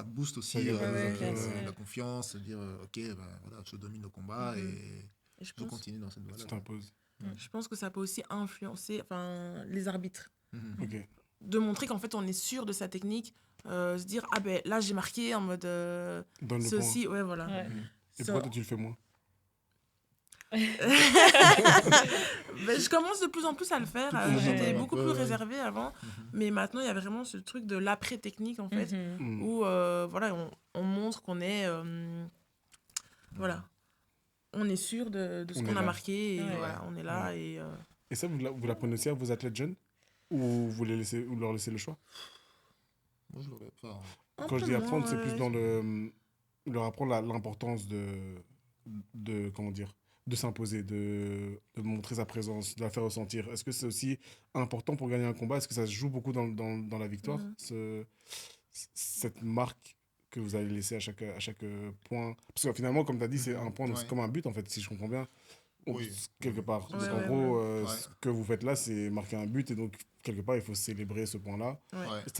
booste aussi la confiance, se dire ok, voilà, je domine le combat et je continue dans cette voie-là. Tu t'imposes. Je pense que ça peut aussi influencer les arbitres. De montrer qu'en fait on est sûr de sa technique, se dire là j'ai marqué en mode ceci, voilà. Et pourquoi toi tu le fais moins? Je commence de plus en plus à le faire. J'étais beaucoup plus réservée avant, mais maintenant il y a vraiment ce truc de l'après-technique en fait, où on montre qu'on est voilà, on est sûr de ce qu'on a marqué et voilà, on est là. Et ça, vous l'apprenez aussi à vos athlètes jeunes ou vous leur laissez le choix? Moi, je l'aurais pas. Quand je dis apprendre, c'est plus dans leur apprendre l'importance comment dire, de s'imposer, de montrer sa présence, de la faire ressentir. Est-ce que c'est aussi important pour gagner un combat? Est-ce que ça se joue beaucoup dans la victoire, cette marque que vous allez laisser à chaque point? Parce que finalement, comme tu as dit, c'est un point, donc c'est comme un but, en fait, si je comprends bien. Quelque part. Donc, en gros, ce que vous faites là, c'est marquer un but, et donc, quelque part, il faut célébrer ce point-là.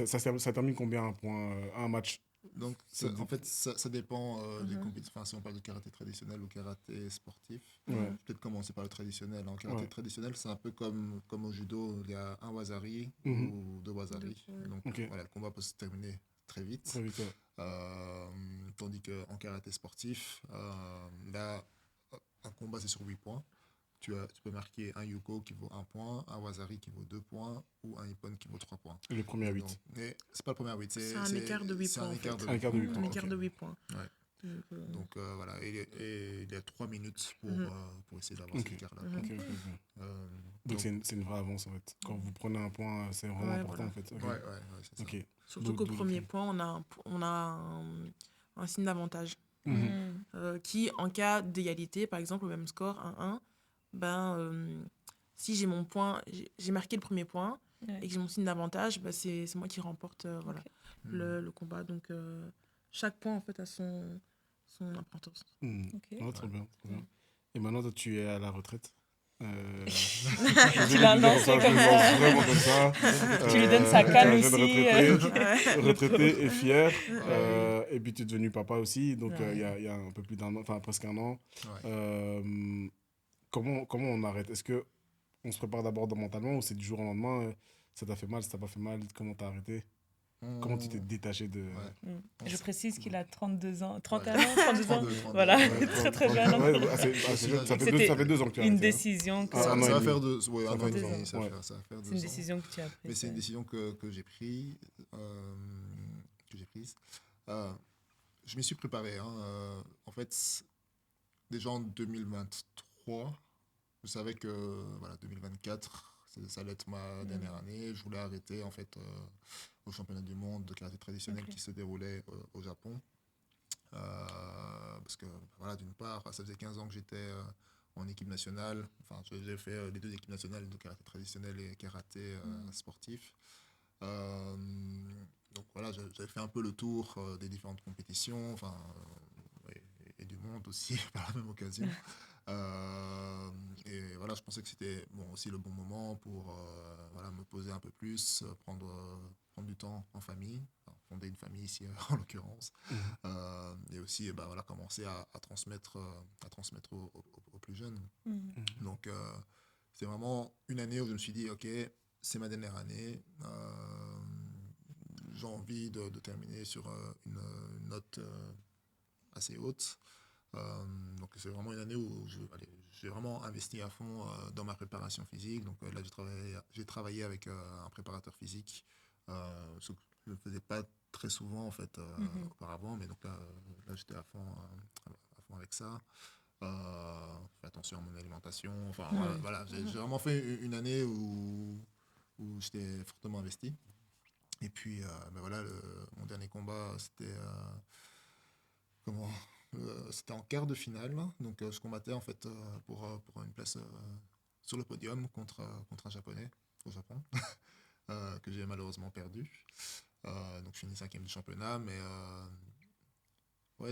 Ça termine combien un match? Donc, en fait, ça dépend des compétitions. Enfin, si on parle de karaté traditionnel ou karaté sportif, peut-être commencer par le traditionnel. En karaté traditionnel, c'est un peu comme au judo, il y a un wazari ou deux wazari. Donc, voilà, le combat peut se terminer très vite. Tandis qu'en karaté sportif, là, un combat, c'est sur 8 points. Tu peux marquer un yuko qui vaut 1 point, un wazari qui vaut 2 points ou un ippon qui vaut 3 poins. Et le premier à 8. Mais c'est pas le premier à 8. C'est un écart de 8 points. Un écart de 8 points. Donc voilà, et il y a 3 minutes pour essayer d'avoir cet écart-là. Donc c'est une vraie avance en fait. Quand vous prenez un point, c'est vraiment important en fait. C'est ça. Surtout qu'au premier point, on a un signe d'avantage. Qui, en cas d'égalité, par exemple, au même score, 1-1, si j'ai mon point, j'ai marqué le premier point et que j'ai mon signe d'avantage, c'est moi qui remporte le combat. Donc, chaque point, en fait, a son importance. Très bien. Et maintenant, toi, tu es à la retraite. Tu l'as annoncé comme ça. Tu lui donnes sa canne aussi. Retraité et fier. Et puis tu es devenu papa aussi, donc il y a un peu plus d'un an, enfin presque un an. Comment on arrête? Est-ce qu'on se prépare d'abord mentalement ou c'est du jour au lendemain? Ça t'a fait mal, ça t'a pas fait mal? Comment t'as arrêté? Comment tu t'es détaché de... Je précise qu'il a 32 ans, 31 ans, 32 ans. Voilà, très très jeune. Ça fait 2 ans que tu as arrêté. Une décision que... Ça va faire 2 ans. C'est une décision que tu as prise. Mais c'est une décision que j'ai prise. Je m'y suis préparé. En fait, déjà en 2023, je savais que 2024... ça allait être ma dernière année. Je voulais arrêter en fait au championnat du monde de karaté traditionnel qui se déroulait au Japon. Parce que d'une part, ça faisait 15 ans que j'étais en équipe nationale. Enfin, j'ai fait les 2 équipes nationales de karaté traditionnel et karaté sportif. Donc voilà, j'avais fait un peu le tour des différentes compétitions, et du monde aussi par la même occasion. Et voilà, je pensais que c'était aussi le bon moment pour me poser un peu plus, prendre du temps en famille, fonder une famille ici en l'occurrence, et aussi commencer à transmettre aux plus jeunes. Donc c'est vraiment une année où je me suis dit ok, c'est ma dernière année, j'ai envie de terminer sur une note assez haute. Donc c'est vraiment une année où j'ai vraiment investi à fond dans ma préparation physique. Donc là j'ai travaillé avec un préparateur physique, ce que je ne faisais pas très souvent en fait auparavant, mais donc là j'étais à fond avec ça. Fais attention à mon alimentation. Enfin voilà, j'ai vraiment fait une année où j'étais fortement investi. Et puis mon dernier combat c'était c'était en quart de finale, donc je combattais en fait pour une place sur le podium contre un japonais au Japon que j'ai malheureusement perdu. Donc je finis 5e du championnat, mais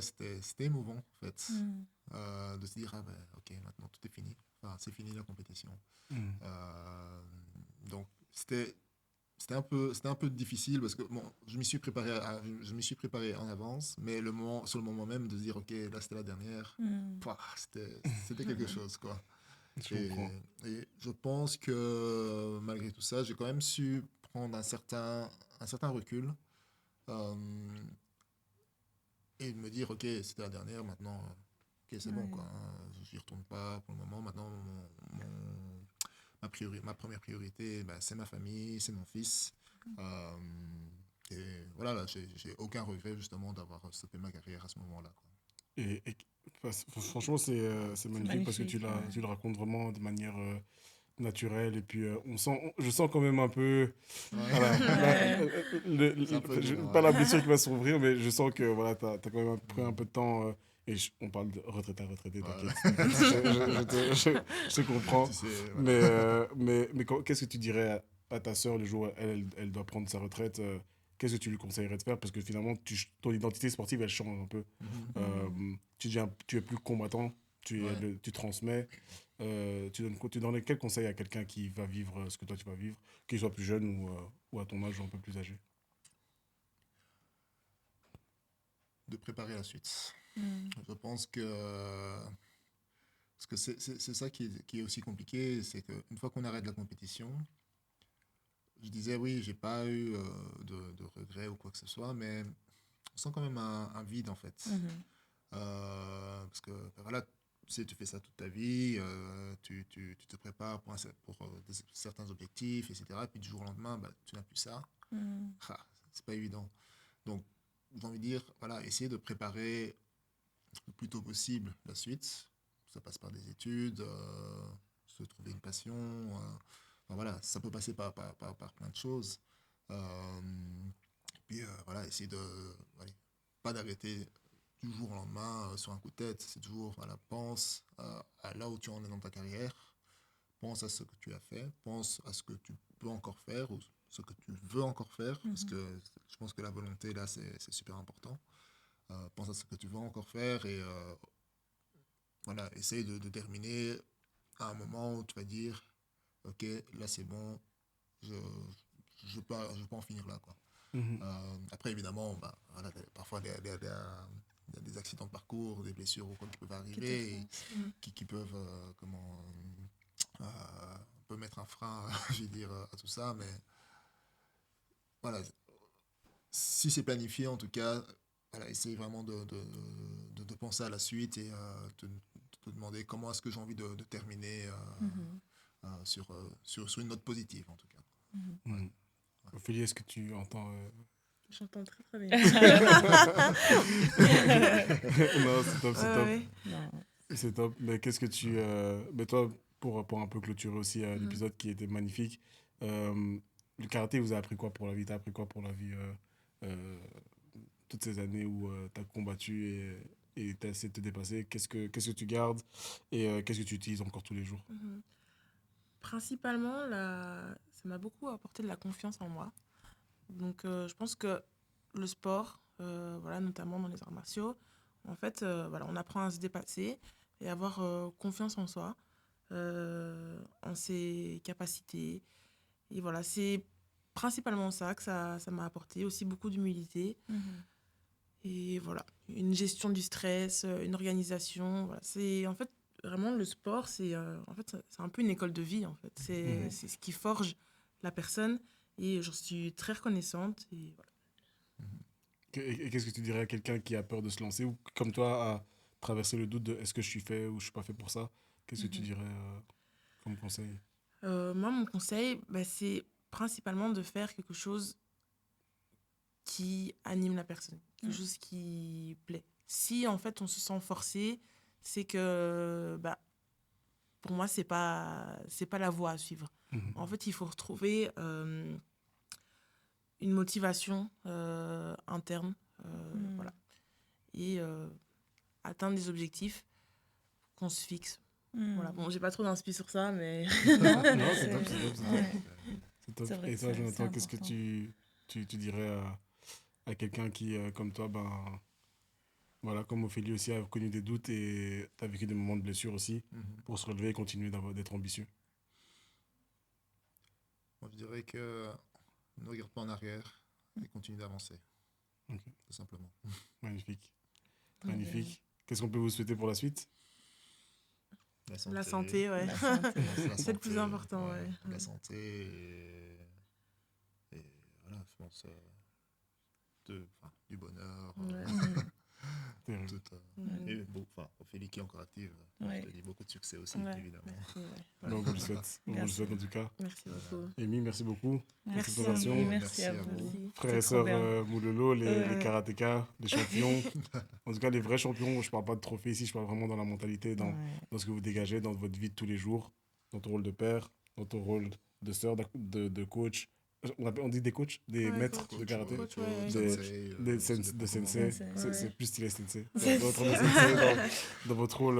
c'était émouvant en fait de se dire ok, maintenant tout est fini, c'est fini la compétition. Donc c'était un peu difficile parce que je m'y suis préparé en avance, mais sur le moment même de se dire ok, là c'était la dernière, c'était quelque chose quoi. Et je pense que malgré tout ça, j'ai quand même su prendre un certain recul et me dire ok, c'était la dernière, maintenant ok, c'est bon quoi, je n'y retourne pas pour le moment. Maintenant ma première priorité, c'est ma famille, c'est mon fils. Et voilà, là, j'ai aucun regret justement d'avoir stoppé ma carrière à ce moment-là, quoi. Franchement, c'est magnifique parce que tu le racontes vraiment de manière naturelle. Et puis, je sens quand même un peu. Voilà, pas la blessure qui va s'ouvrir, mais je sens que voilà, tu as quand même pris un peu de temps. On parle de retraité, t'inquiète. Je te comprends. Mais qu'est-ce que tu dirais à ta sœur le jour où elle doit prendre sa retraite qu'est-ce que tu lui conseillerais de faire? Parce que finalement, ton identité sportive, elle change un peu. Tu es plus combattant, tu transmets. Tu donnes quel conseil à quelqu'un qui va vivre ce que toi tu vas vivre, qu'il soit plus jeune ou à ton âge ou un peu plus âgé? De préparer la suite. Je pense que parce que c'est ça qui est aussi compliqué, c'est qu'une fois qu'on arrête la compétition, je disais oui, j'ai pas eu de regrets ou quoi que ce soit, mais on sent quand même un vide en fait. Parce que voilà, tu fais ça toute ta vie, tu te prépares pour certains objectifs, etc. Et puis du jour au lendemain, tu n'as plus ça. C'est pas évident. Donc, j'ai envie de dire, voilà, essayer de préparer le plus tôt possible la suite. Ça passe par des études, se trouver une passion. Voilà, ça peut passer par plein de choses. Puis voilà, essayer pas d'arrêter du jour au lendemain sur un coup de tête. C'est toujours, voilà, pense à là où tu en es dans ta carrière. Pense à ce que tu as fait. Pense à ce que tu peux encore faire ou ce que tu veux encore faire. Parce que je pense que la volonté, là, c'est super important. Pense à ce que tu veux encore faire et voilà, essaye de terminer à un moment où tu vas dire ok, là c'est bon, je peux en finir là, quoi. Après évidemment, voilà, parfois il y a des accidents de parcours, des blessures ou quoi qui peuvent arriver et qui peuvent on peut mettre un frein je veux dire à tout ça, mais voilà, si c'est planifié en tout cas, voilà, essaye vraiment de penser à la suite et te demander comment est-ce que j'ai envie de terminer sur une note positive en tout cas. Ouais. Ophélie, est-ce que tu entends J'entends très très bien. Non, c'est top, c'est top. C'est top. Mais qu'est-ce que tu... Mais toi, pour un peu clôturer aussi l'épisode qui était magnifique, le karaté vous a appris quoi pour la vie? T'as appris quoi pour la vie toutes ces années où tu as combattu et tu as essayé de te dépasser? Qu'est-ce que tu gardes et qu'est-ce que tu utilises encore tous les jours? Principalement, ça m'a beaucoup apporté de la confiance en moi. Donc, je pense que le sport, voilà, notamment dans les arts martiaux, en fait, voilà, on apprend à se dépasser et avoir confiance en soi, en ses capacités. Et voilà, c'est principalement ça que ça m'a apporté. Aussi beaucoup d'humilité. Et voilà, une gestion du stress, une organisation. Voilà. C'est en fait vraiment le sport, c'est un peu une école de vie en fait. C'est ce qui forge la personne et j'en suis très reconnaissante et voilà. Et qu'est-ce que tu dirais à quelqu'un qui a peur de se lancer ou comme toi a traversé le doute de est-ce que je suis fait ou je suis pas fait pour ça? Qu'est-ce que tu dirais comme conseil? Moi, mon conseil, c'est principalement de faire quelque chose qui anime la personne, quelque chose qui plaît. Si en fait on se sent forcé, c'est que pour moi c'est pas la voie à suivre. En fait, il faut retrouver une motivation interne, voilà, et atteindre des objectifs qu'on se fixe. Voilà. Bon, j'ai pas trop d'inspi sur ça, mais non, c'est top, c'est top. Et toi, Jonathan, qu'est-ce que tu dirais à quelqu'un qui, comme toi, voilà, comme Ophélie aussi, a connu des doutes et tu as vécu des moments de blessure aussi, pour se relever et continuer d'être ambitieux? Moi, je dirais que ne regarde pas en arrière et continue d'avancer. Tout simplement. Magnifique. Magnifique. Qu'est-ce qu'on peut vous souhaiter pour la suite? La santé, ouais. C'est le plus important, ouais. La santé et voilà, je pense du bonheur. Et bon, Ophélie qui est encore active, je te dis beaucoup de succès aussi, évidemment. Merci, on vous le souhaite. On vous le souhaite en tout cas. Merci beaucoup. Amy, merci beaucoup pour cette à présentation. merci à vous. Frères et sœurs Moulolo, les karatékas, les champions. En tout cas, les vrais champions. Je ne parle pas de trophée ici, je parle vraiment dans la mentalité, dans ce que vous dégagez, dans votre vie de tous les jours, dans ton rôle de père, dans ton rôle de sœur, de coach. On dit des coachs, des maîtres de karaté, des sensei. C'est plus stylé sensei. Dans votre rôle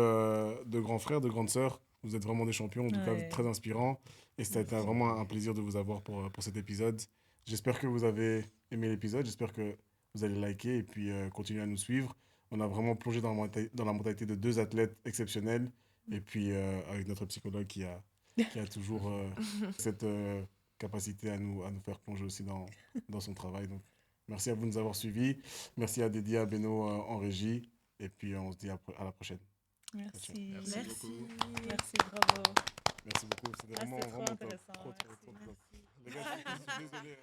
de grand frère, de grande sœur, vous êtes vraiment des champions, en tout cas très inspirants. Et ça a été vraiment un plaisir de vous avoir pour cet épisode. J'espère que vous avez aimé l'épisode, j'espère que vous allez liker et puis continuer à nous suivre. On a vraiment plongé dans la mentalité de deux athlètes exceptionnels et puis avec notre psychologue qui a toujours cette capacité à nous faire plonger aussi dans son travail. Donc, merci à vous de nous avoir suivis. Merci à Dédi, à Beno en régie. Et puis, on se dit à la prochaine. Merci. Merci beaucoup. Merci, bravo. Merci beaucoup. C'était vraiment trop top. intéressant. Trop top. Les gars, je suis désolé.